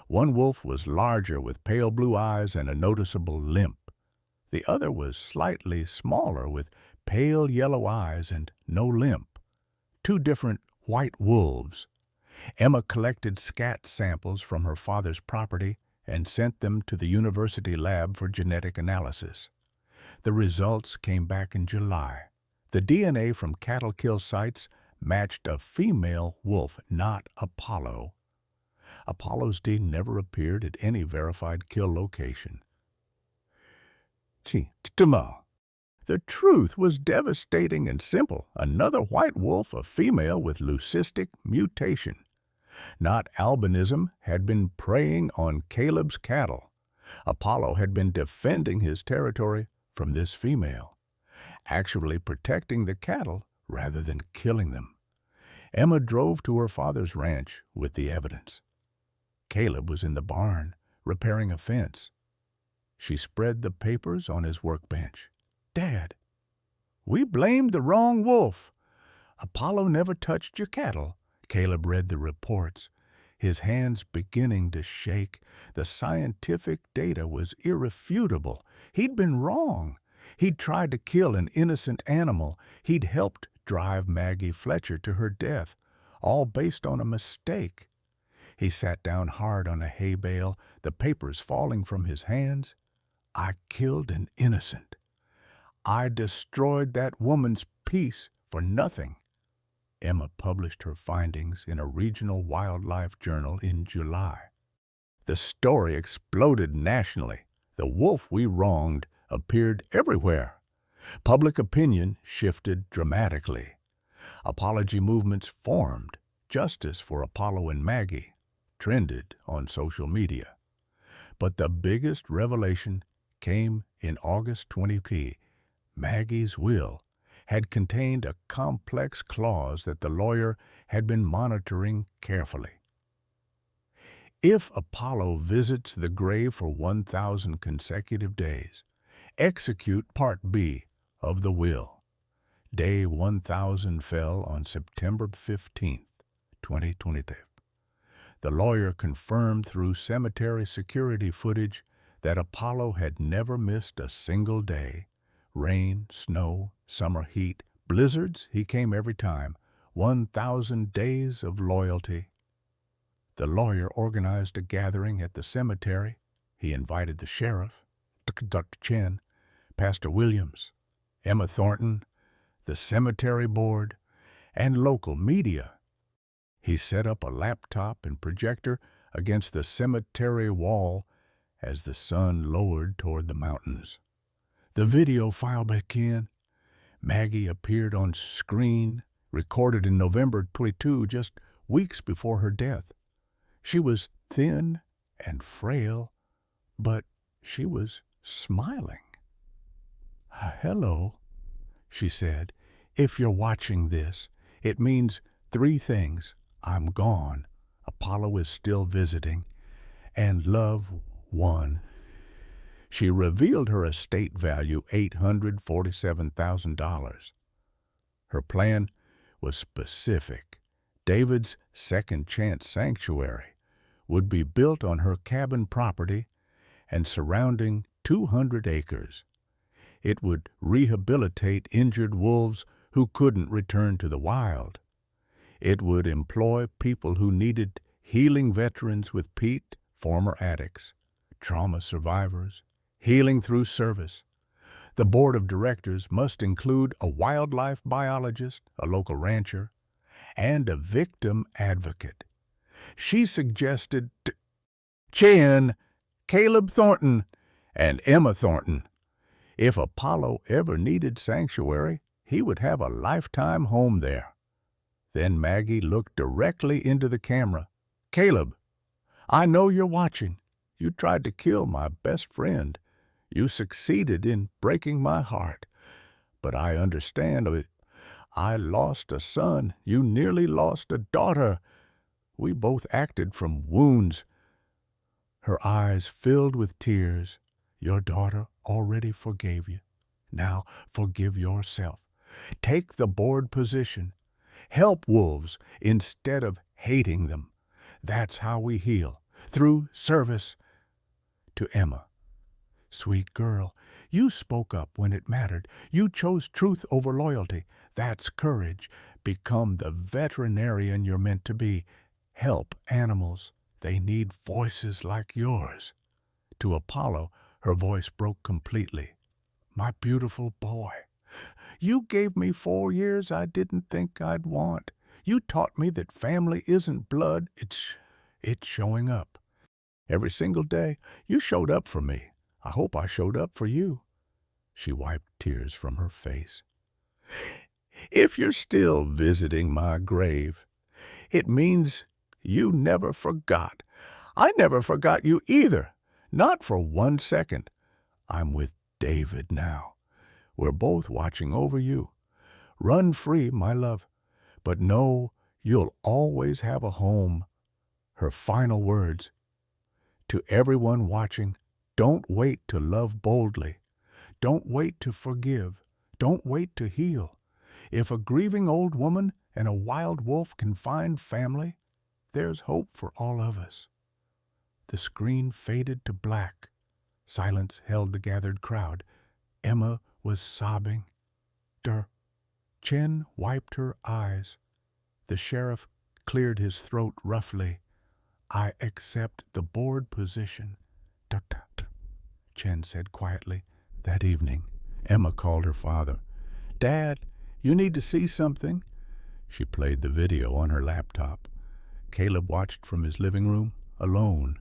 One wolf was larger with pale blue eyes and a noticeable limp. The other was slightly smaller with pale yellow eyes and no limp. Two different white wolves. Emma collected scat samples from her father's property and sent them to the university lab for genetic analysis. The results came back in July. The DNA from cattle kill sites matched a female wolf, not Apollo. Apollo's DNA never appeared at any verified kill location. The truth was devastating and simple. Another white wolf, a female with leucistic mutation. Not albinism, had been preying on Caleb's cattle. Apollo had been defending his territory from this female, actually protecting the cattle rather than killing them. Emma drove to her father's ranch with the evidence. Caleb was in the barn, repairing a fence. She spread the papers on his workbench. "Dad, we blamed the wrong wolf. Apollo never touched your cattle." Caleb read the reports, his hands beginning to shake. The scientific data was irrefutable. He'd been wrong. He'd tried to kill an innocent animal. He'd helped drive Maggie Fletcher to her death, all based on a mistake. He sat down hard on a hay bale, the papers falling from his hands. "I killed an innocent. I destroyed that woman's peace for nothing." Emma published her findings in a regional wildlife journal in July. The story exploded nationally. The wolf we wronged appeared everywhere. Public opinion shifted dramatically. Apology movements formed. Justice for Apollo and Maggie trended on social media. But the biggest revelation came in August 20. Maggie's will had contained a complex clause that the lawyer had been monitoring carefully. If Apollo visits the grave for 1,000 consecutive days, execute Part B of the will. Day 1,000 fell on September 15th, 2022. The lawyer confirmed through cemetery security footage that Apollo had never missed a single day. Rain, snow, summer heat, Blizzards, he came every time. 1,000 days of loyalty. The lawyer organized a gathering at the cemetery. He invited the sheriff, Dr. Chen, Pastor Williams, Emma Thornton, the cemetery board, and local media. He set up a laptop and projector against the cemetery wall as the sun lowered toward the mountains. The video file began. Maggie appeared on screen, recorded in November 22, just weeks before her death. She was thin and frail, but she was smiling. "Hello," she said. "If you're watching this, it means 3 things. I'm gone, Apollo is still visiting, and love won." She revealed her estate value, $847,000. Her plan was specific. David's second chance sanctuary would be built on her cabin property and surrounding 200 acres. It would rehabilitate injured wolves who couldn't return to the wild. It would employ people who needed healing, veterans with Pete, former addicts, trauma survivors, healing through service. The board of directors must include a wildlife biologist, a local rancher, and a victim advocate. She suggested Chen, Caleb Thornton, and Emma Thornton. If Apollo ever needed sanctuary, he would have a lifetime home there. Then Maggie looked directly into the camera. "Caleb, I know you're watching. You tried to kill my best friend. You succeeded in breaking my heart. But I understand. I lost a son. You nearly lost a daughter. We both acted from wounds." Her eyes filled with tears. "Your daughter already forgave you. Now forgive yourself. Take the board position. Help wolves instead of hating them. That's how we heal, through service." To Emma, "Sweet girl, you spoke up when it mattered. You chose truth over loyalty. That's courage. Become the veterinarian you're meant to be. Help animals. They need voices like yours." To Apollo, her voice broke completely. "My beautiful boy, you gave me 4 years I didn't think I'd want. You taught me that family isn't blood, it's showing up. Every single day, you showed up for me. I hope I showed up for you." She wiped tears from her face. "If you're still visiting my grave, it means you never forgot. I never forgot you either, not for 1 second. I'm with David now. We're both watching over you. Run free, my love, but know you'll always have a home." Her final words. To everyone watching, don't wait to love boldly. Don't wait to forgive. Don't wait to heal. If a grieving old woman and a wild wolf can find family, there's hope for all of us. The screen faded to black. Silence held the gathered crowd. Emma was sobbing. Chen wiped her eyes. The sheriff cleared his throat roughly. "I accept the board position." Chen said quietly. That evening, Emma called her father. "Dad, you need to see something." She played the video on her laptop. Caleb watched from his living room, alone.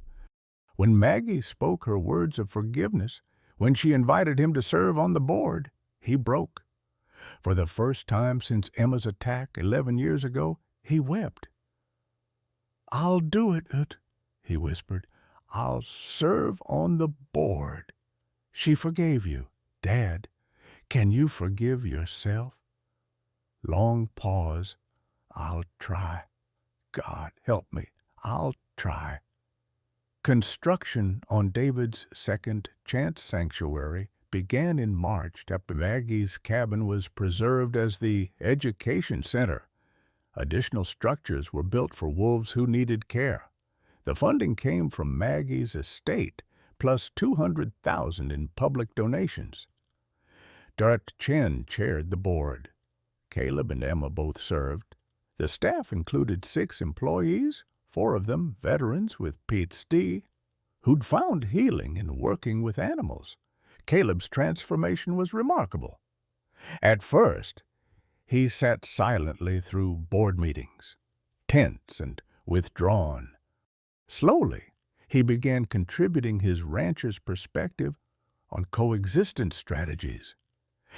When Maggie spoke her words of forgiveness, when she invited him to serve on the board, he broke. For the first time since Emma's attack 11 years ago, he wept. "I'll do it," he whispered. "I'll serve on the board." "She forgave you. Dad, can you forgive yourself?" Long pause. "I'll try. God, help me. I'll try." Construction on David's second chance sanctuary began in March after Maggie's cabin was preserved as the education center. Additional structures were built for wolves who needed care. The funding came from Maggie's estate, plus $200,000 in public donations. Dr. Chen chaired the board. Caleb and Emma both served. The staff included 6 employees, 4 of them veterans with PhD, who'd found healing in working with animals. Caleb's transformation was remarkable. At first, he sat silently through board meetings, tense and withdrawn. Slowly, he began contributing his rancher's perspective on coexistence strategies.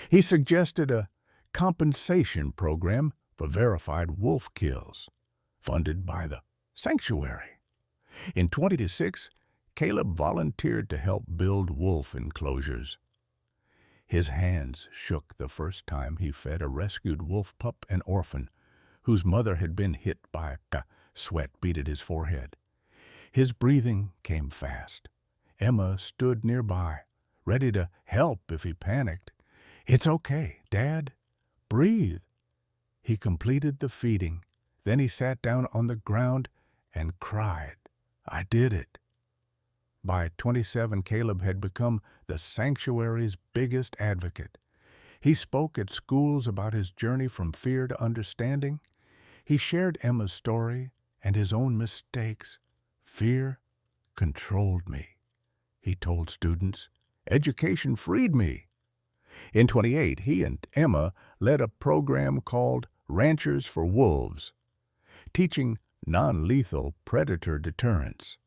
He suggested a compensation program for verified wolf kills, funded by the sanctuary. In 2006, Caleb volunteered to help build wolf enclosures. His hands shook the first time he fed a rescued wolf pup, an orphan, whose mother had been hit by a sweat beaded his forehead. His breathing came fast. Emma stood nearby, ready to help if he panicked. "It's okay, Dad. Breathe." He completed the feeding. Then he sat down on the ground and cried. "I did it." By 27, Caleb had become the sanctuary's biggest advocate. He spoke at schools about his journey from fear to understanding. He shared Emma's story and his own mistakes. "Fear controlled me," he told students. "Education freed me." In 28, he and Emma led a program called Ranchers for Wolves, teaching non-lethal predator deterrence.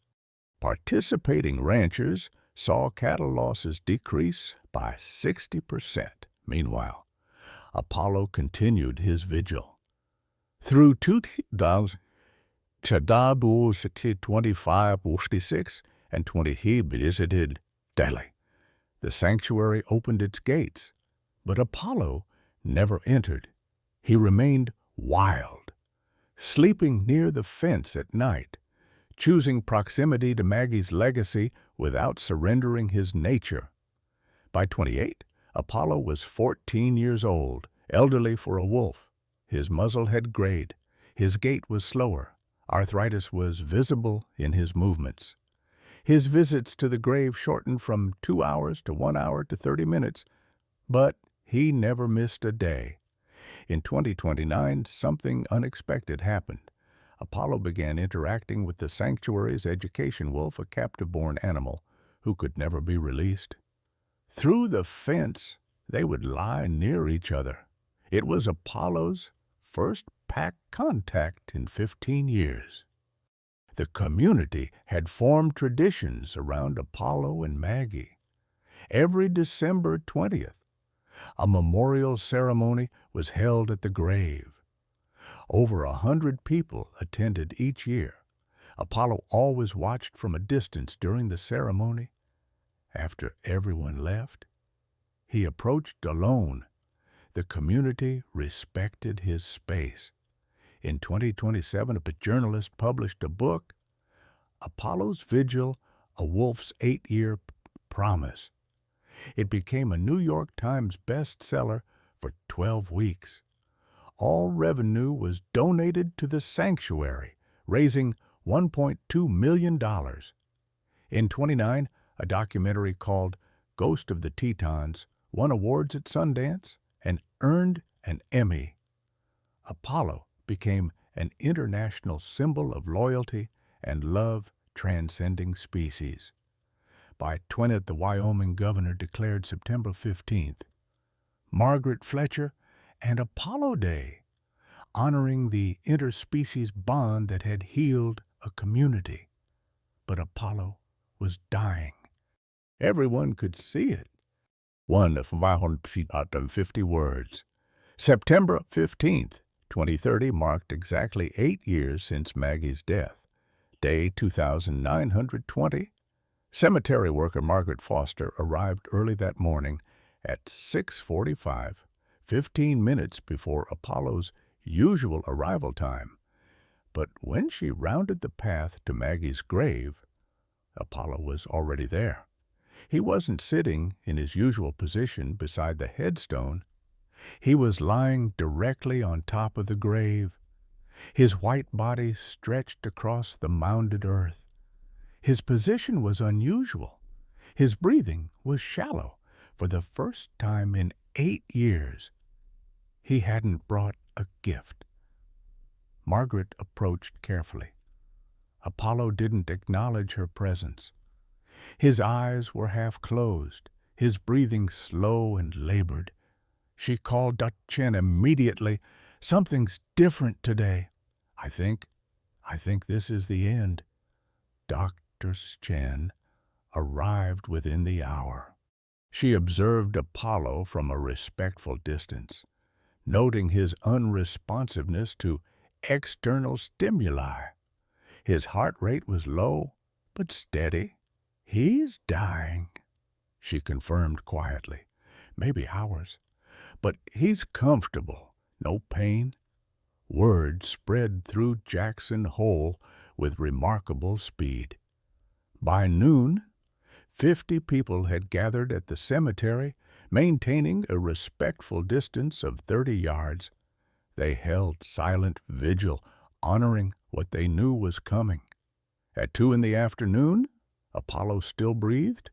Participating ranchers saw cattle losses decrease by 60%. Meanwhile, Apollo continued his vigil. Through 2025-26 and 20, he visited daily. The sanctuary opened its gates, but Apollo never entered. He remained wild, sleeping near the fence at night, choosing proximity to Maggie's legacy without surrendering his nature. By 28, Apollo was 14 years old, elderly for a wolf. His muzzle had grayed. His gait was slower. Arthritis was visible in his movements. His visits to the grave shortened from 2 hours to 1 hour to 30 minutes, but he never missed a day. In 2029, something unexpected happened. Apollo began interacting with the sanctuary's education wolf, a captive-born animal who could never be released. Through the fence, they would lie near each other. It was Apollo's first pack contact in 15 years. The community had formed traditions around Apollo and Maggie. Every December 20th, a memorial ceremony was held at the grave. Over 100 people attended each year. Apollo always watched from a distance during the ceremony. After everyone left, he approached alone. The community respected his space. In 2027, a journalist published a book, Apollo's Vigil, A Wolf's 8-Year Promise. It became a New York Times bestseller for 12 weeks. All revenue was donated to the sanctuary, raising $1.2 million. In 29, a documentary called Ghost of the Tetons won awards at Sundance and earned an Emmy. Apollo became an international symbol of loyalty and love transcending species. By 20th, the Wyoming governor declared September 15th, Margaret Fletcher and Apollo Day, honoring the interspecies bond that had healed a community. But Apollo was dying. Everyone could see it. One of 550 words. September 15th, 2030 marked exactly 8 years since Maggie's death. Day 2920. Cemetery worker Margaret Foster arrived early that morning at 6:45, 15 minutes before Apollo's usual arrival time. But when she rounded the path to Maggie's grave, Apollo was already there. He wasn't sitting in his usual position beside the headstone. He was lying directly on top of the grave, his white body stretched across the mounded earth. His position was unusual. His breathing was shallow. For the first time in 8 years, he hadn't brought a gift. Margaret approached carefully. Apollo didn't acknowledge her presence. His eyes were half closed, his breathing slow and labored. She called Dr. Chen immediately. "Something's different today. I think this is the end." Dr. Chen arrived within the hour. She observed Apollo from a respectful distance, noting his unresponsiveness to external stimuli. His heart rate was low, but steady. "He's dying," she confirmed quietly. "Maybe hours. But he's comfortable. No pain." Word spread through Jackson Hole with remarkable speed. By noon, 50 people had gathered at the cemetery, maintaining a respectful distance of 30 yards. They held silent vigil, honoring what they knew was coming. At 2 in the afternoon, Apollo still breathed.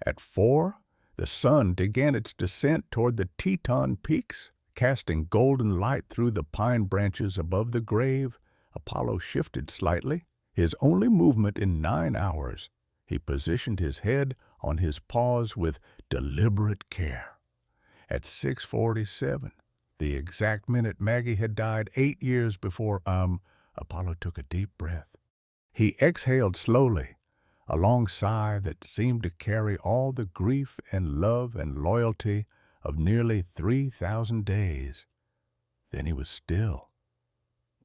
At 4, the sun began its descent toward the Teton Peaks, casting golden light through the pine branches above the grave. Apollo shifted slightly, his only movement in 9 hours. He positioned his head on his paws with deliberate care. At 6:47, the exact minute Maggie had died 8 years before, Apollo took a deep breath. He exhaled slowly, a long sigh that seemed to carry all the grief and love and loyalty of nearly 3,000 days. Then he was still.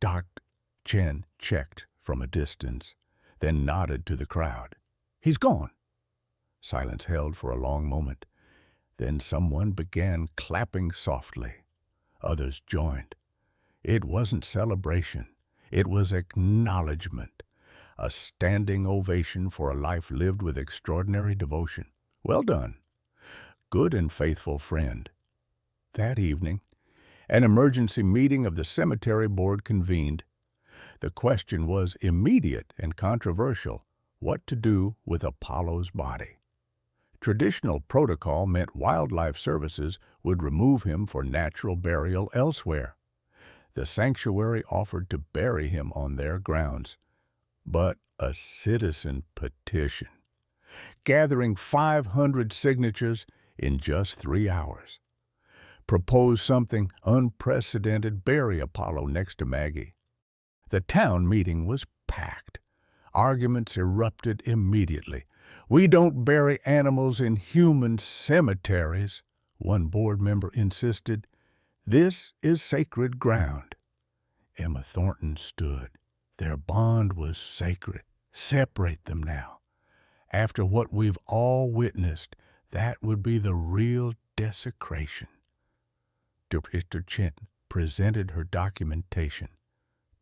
Dr. Chen checked from a distance, then nodded to the crowd. "He's gone." Silence held for a long moment. Then someone began clapping softly. Others joined. It wasn't celebration. It was acknowledgement. A standing ovation for a life lived with extraordinary devotion. "Well done, good and faithful friend." That evening, an emergency meeting of the cemetery board convened. The question was immediate and controversial: what to do with Apollo's body. Traditional protocol meant Wildlife Services would remove him for natural burial elsewhere. The sanctuary offered to bury him on their grounds. But a citizen petition, gathering 500 signatures in just 3 hours, proposed something unprecedented: bury Apollo next to Maggie. The town meeting was packed. Arguments erupted immediately. "We don't bury animals in human cemeteries," one board member insisted. "This is sacred ground." Emma Thornton stood. Their bond was sacred. Separate them now. After what we've all witnessed, that would be the real desecration. Dr. Chen presented her documentation.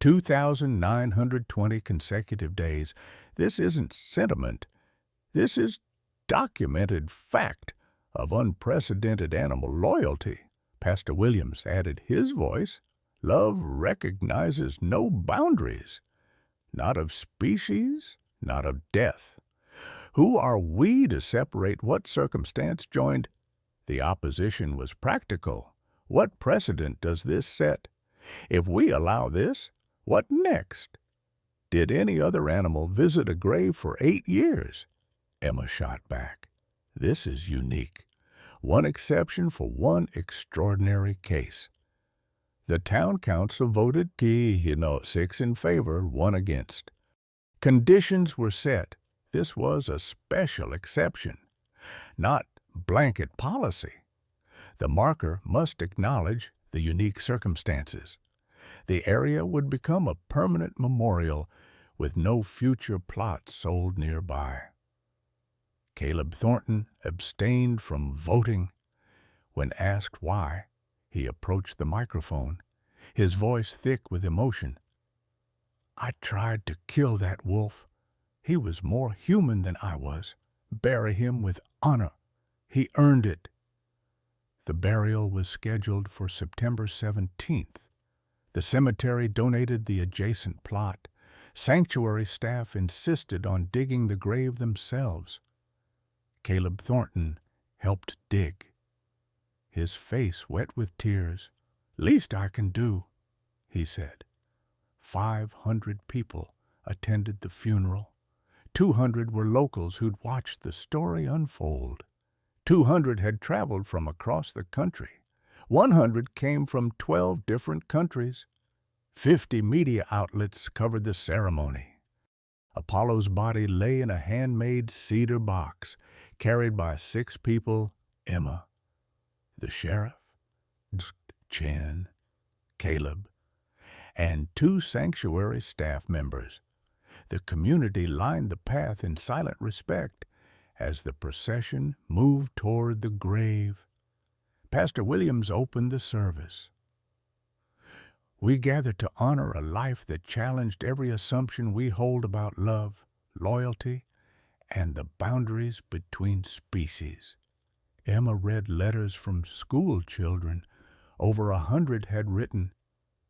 2,920 consecutive days. This isn't sentiment. This is documented fact of unprecedented animal loyalty. Pastor Williams added his voice. Love recognizes no boundaries, not of species, not of death. Who are we to separate what circumstance joined? The opposition was practical. What precedent does this set? If we allow this, what next? Did any other animal visit a grave for 8 years? Emma shot back. This is unique. One exception for one extraordinary case. The town council voted 6 in favor, 1 against. Conditions were set. This was a special exception, not blanket policy. The marker must acknowledge the unique circumstances. The area would become a permanent memorial with no future plots sold nearby. Caleb Thornton abstained from voting. When asked why, he approached the microphone, his voice thick with emotion. "I tried to kill that wolf. He was more human than I was. Bury him with honor. He earned it." The burial was scheduled for September 17th. The cemetery donated the adjacent plot. Sanctuary staff insisted on digging the grave themselves. Caleb Thornton helped dig. His face wet with tears, "Least I can do," he said. 500 people attended the funeral. 200 were locals who'd watched the story unfold. 200 had traveled from across the country. 100 came from 12 different countries. 50 media outlets covered the ceremony. Apollo's body lay in a handmade cedar box, carried by 6 people: Emma, the sheriff, Chen, Caleb, and 2 sanctuary staff members. The community lined the path in silent respect as the procession moved toward the grave. Pastor Williams opened the service. "We gather to honor a life that challenged every assumption we hold about love, loyalty, and the boundaries between species." Emma read letters from school children. Over 100 had written,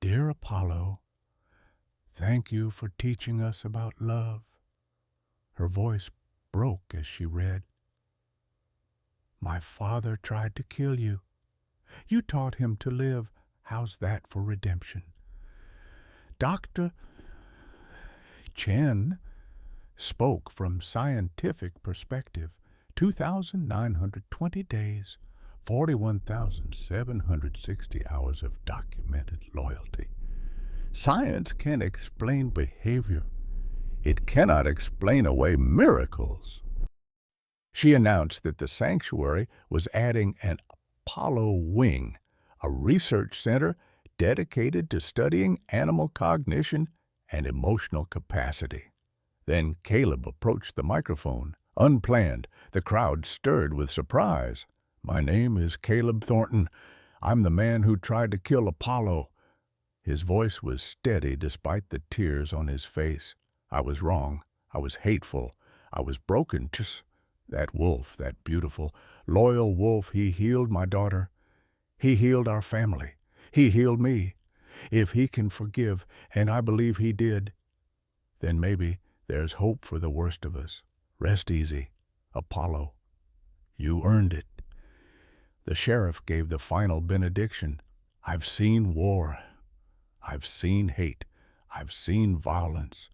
"Dear Apollo, thank you for teaching us about love." Her voice broke as she read, "My father tried to kill you. You taught him to live. How's that for redemption?" Dr. Chen spoke from scientific perspective. 2,920 days, 41,760 hours of documented loyalty. Science can explain behavior. It cannot explain away miracles. She announced that the sanctuary was adding an Apollo Wing, a research center dedicated to studying animal cognition and emotional capacity. Then Caleb approached the microphone. Unplanned, the crowd stirred with surprise. "My name is Caleb Thornton. I'm the man who tried to kill Apollo." His voice was steady despite the tears on his face. "I was wrong. I was hateful. I was broken. Just that wolf, that beautiful, loyal wolf, he healed my daughter. He healed our family. He healed me. If he can forgive, and I believe he did, then maybe there's hope for the worst of us. Rest easy, Apollo. You earned it." The sheriff gave the final benediction. "I've seen war. I've seen hate. I've seen violence.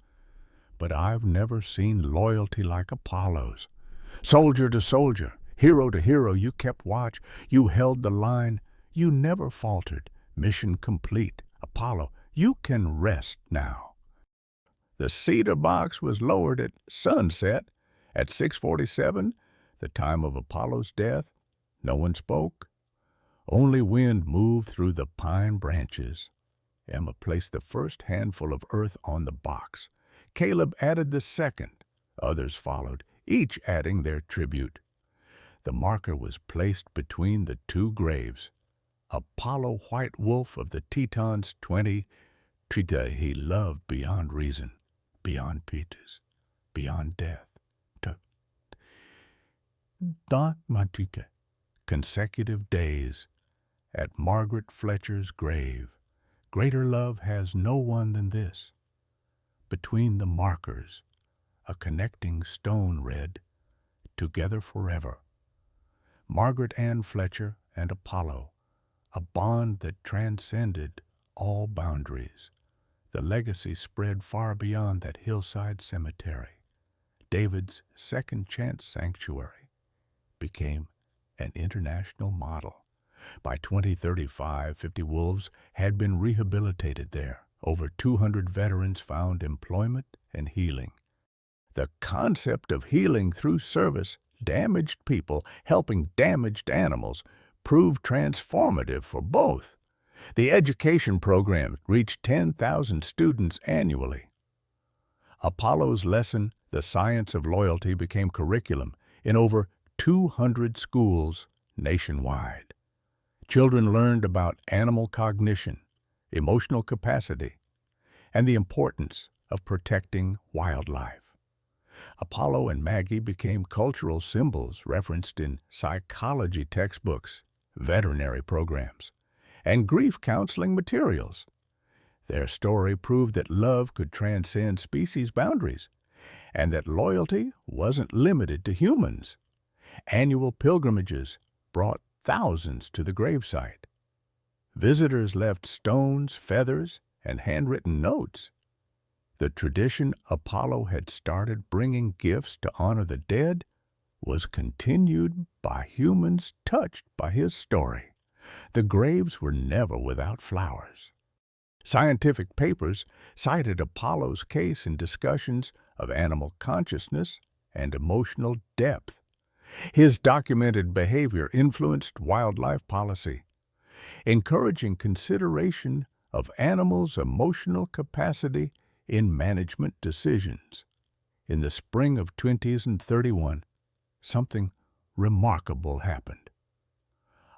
But I've never seen loyalty like Apollo's. Soldier to soldier, hero to hero, you kept watch. You held the line. You never faltered. Mission complete. Apollo, you can rest now." The cedar box was lowered at sunset. At 6:47, the time of Apollo's death, no one spoke. Only wind moved through the pine branches. Emma placed the first handful of earth on the box. Caleb added the second. Others followed, each adding their tribute. The marker was placed between the 2 graves. Apollo White Wolf of the Tetons 20, Trita he loved beyond reason, beyond Peters, beyond death. Not Matrika. Consecutive days at Margaret Fletcher's grave. Greater love has no one than this. Between the markers, a connecting stone read, "Together forever." Margaret Ann Fletcher and Apollo, a bond that transcended all boundaries. The legacy spread far beyond that hillside cemetery. David's Second Chance Sanctuary became an international model. By 2035, 50 wolves had been rehabilitated there. Over 200 veterans found employment and healing. The concept of healing through service, damaged people helping damaged animals, proved transformative for both. The education program reached 10,000 students annually. Apollo's lesson, The Science of Loyalty, became curriculum in over 200 schools nationwide. Children learned about animal cognition, emotional capacity, and the importance of protecting wildlife. Apollo and Maggie became cultural symbols referenced in psychology textbooks, veterinary programs, and grief counseling materials. Their story proved that love could transcend species boundaries, and that loyalty wasn't limited to humans. Annual pilgrimages brought thousands to the gravesite. Visitors left stones, feathers, and handwritten notes. The tradition Apollo had started bringing gifts to honor the dead was continued by humans touched by his story. The graves were never without flowers. Scientific papers cited Apollo's case in discussions of animal consciousness and emotional depth. His documented behavior influenced wildlife policy, encouraging consideration of animals' emotional capacity in management decisions. In the spring of 2031, something remarkable happened.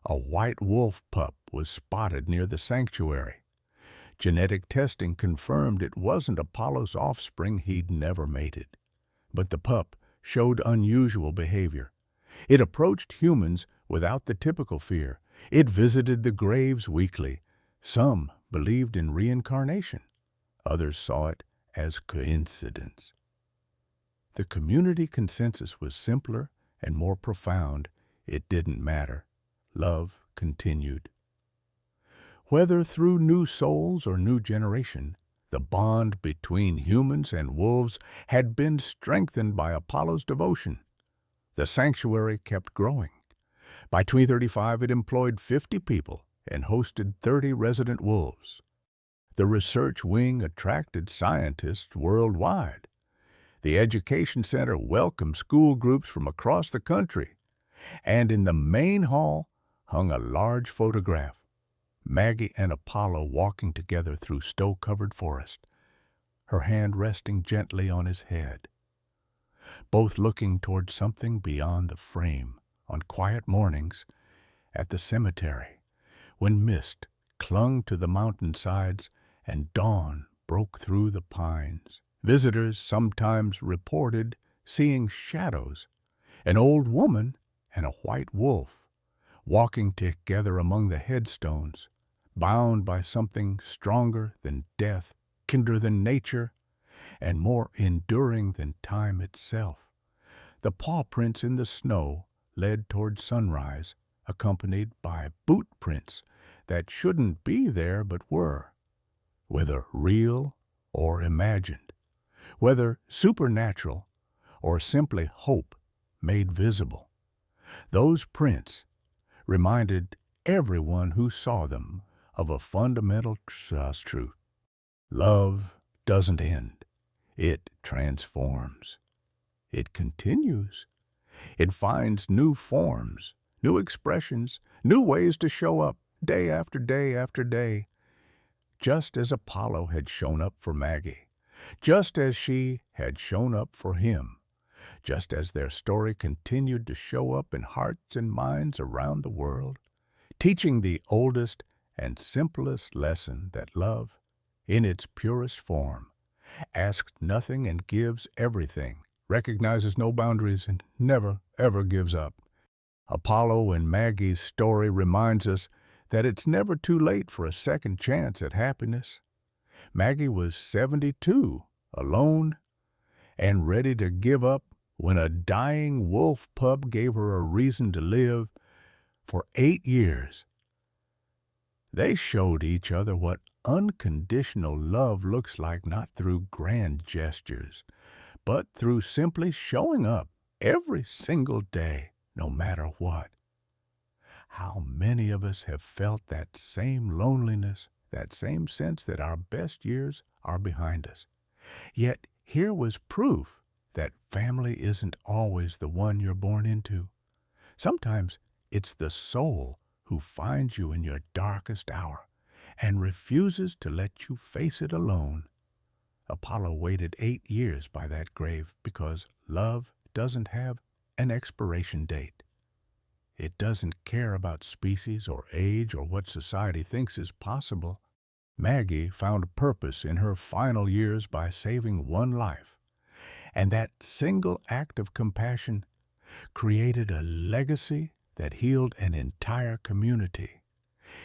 A white wolf pup was spotted near the sanctuary. Genetic testing confirmed it wasn't Apollo's offspring. He'd never mated. But the pup showed unusual behavior. It approached humans without the typical fear. It visited the graves weekly. Some believed in reincarnation. Others saw it as coincidence. The community consensus was simpler and more profound. It didn't matter. Love continued. Whether through new souls or new generation, the bond between humans and wolves had been strengthened by Apollo's devotion. The sanctuary kept growing. By 2035, it employed 50 people and hosted 30 resident wolves. The research wing attracted scientists worldwide. The education center welcomed school groups from across the country. And in the main hall hung a large photograph. Maggie and Apollo walking together through snow-covered forest, her hand resting gently on his head. Both looking toward something beyond the frame on quiet mornings at the cemetery, when mist clung to the mountainsides and dawn broke through the pines. Visitors sometimes reported seeing shadows, an old woman and a white wolf, walking together among the headstones, bound by something stronger than death, kinder than nature, and more enduring than time itself. The paw prints in the snow led toward sunrise, accompanied by boot prints that shouldn't be there but were, whether real or imagined, whether supernatural or simply hope made visible. Those prints reminded everyone who saw them of a fundamental truth. Love doesn't end. It transforms. It continues. It finds new forms, new expressions, new ways to show up day after day after day, just as Apollo had shown up for Maggie, just as she had shown up for him, just as their story continued to show up in hearts and minds around the world, teaching the oldest and simplest lesson that love, in its purest form, asks nothing and gives everything, recognizes no boundaries, and never, ever gives up. Apollo and Maggie's story reminds us that it's never too late for a second chance at happiness. Maggie was 72, alone, and ready to give up when a dying wolf pup gave her a reason to live. For 8 years, they showed each other what unconditional love looks like, not through grand gestures, but through simply showing up every single day, no matter what. How many of us have felt that same loneliness, that same sense that our best years are behind us? Yet here was proof that family isn't always the one you're born into. Sometimes it's the soul who finds you in your darkest hour and refuses to let you face it alone. Apollo waited 8 years by that grave because love doesn't have an expiration date. It doesn't care about species or age or what society thinks is possible. Maggie found purpose in her final years by saving one life, and that single act of compassion created a legacy that healed an entire community.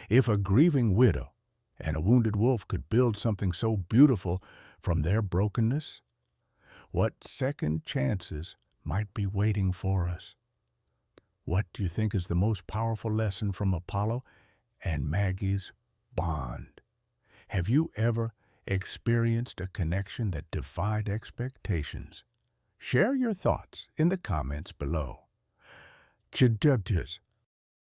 If a grieving widow and a wounded wolf could build something so beautiful from their brokenness, what second chances might be waiting for us? What do you think is the most powerful lesson from Apollo and Maggie's bond. Have you ever experienced a connection that defied expectations? Share your thoughts in the comments below. Chudubtus,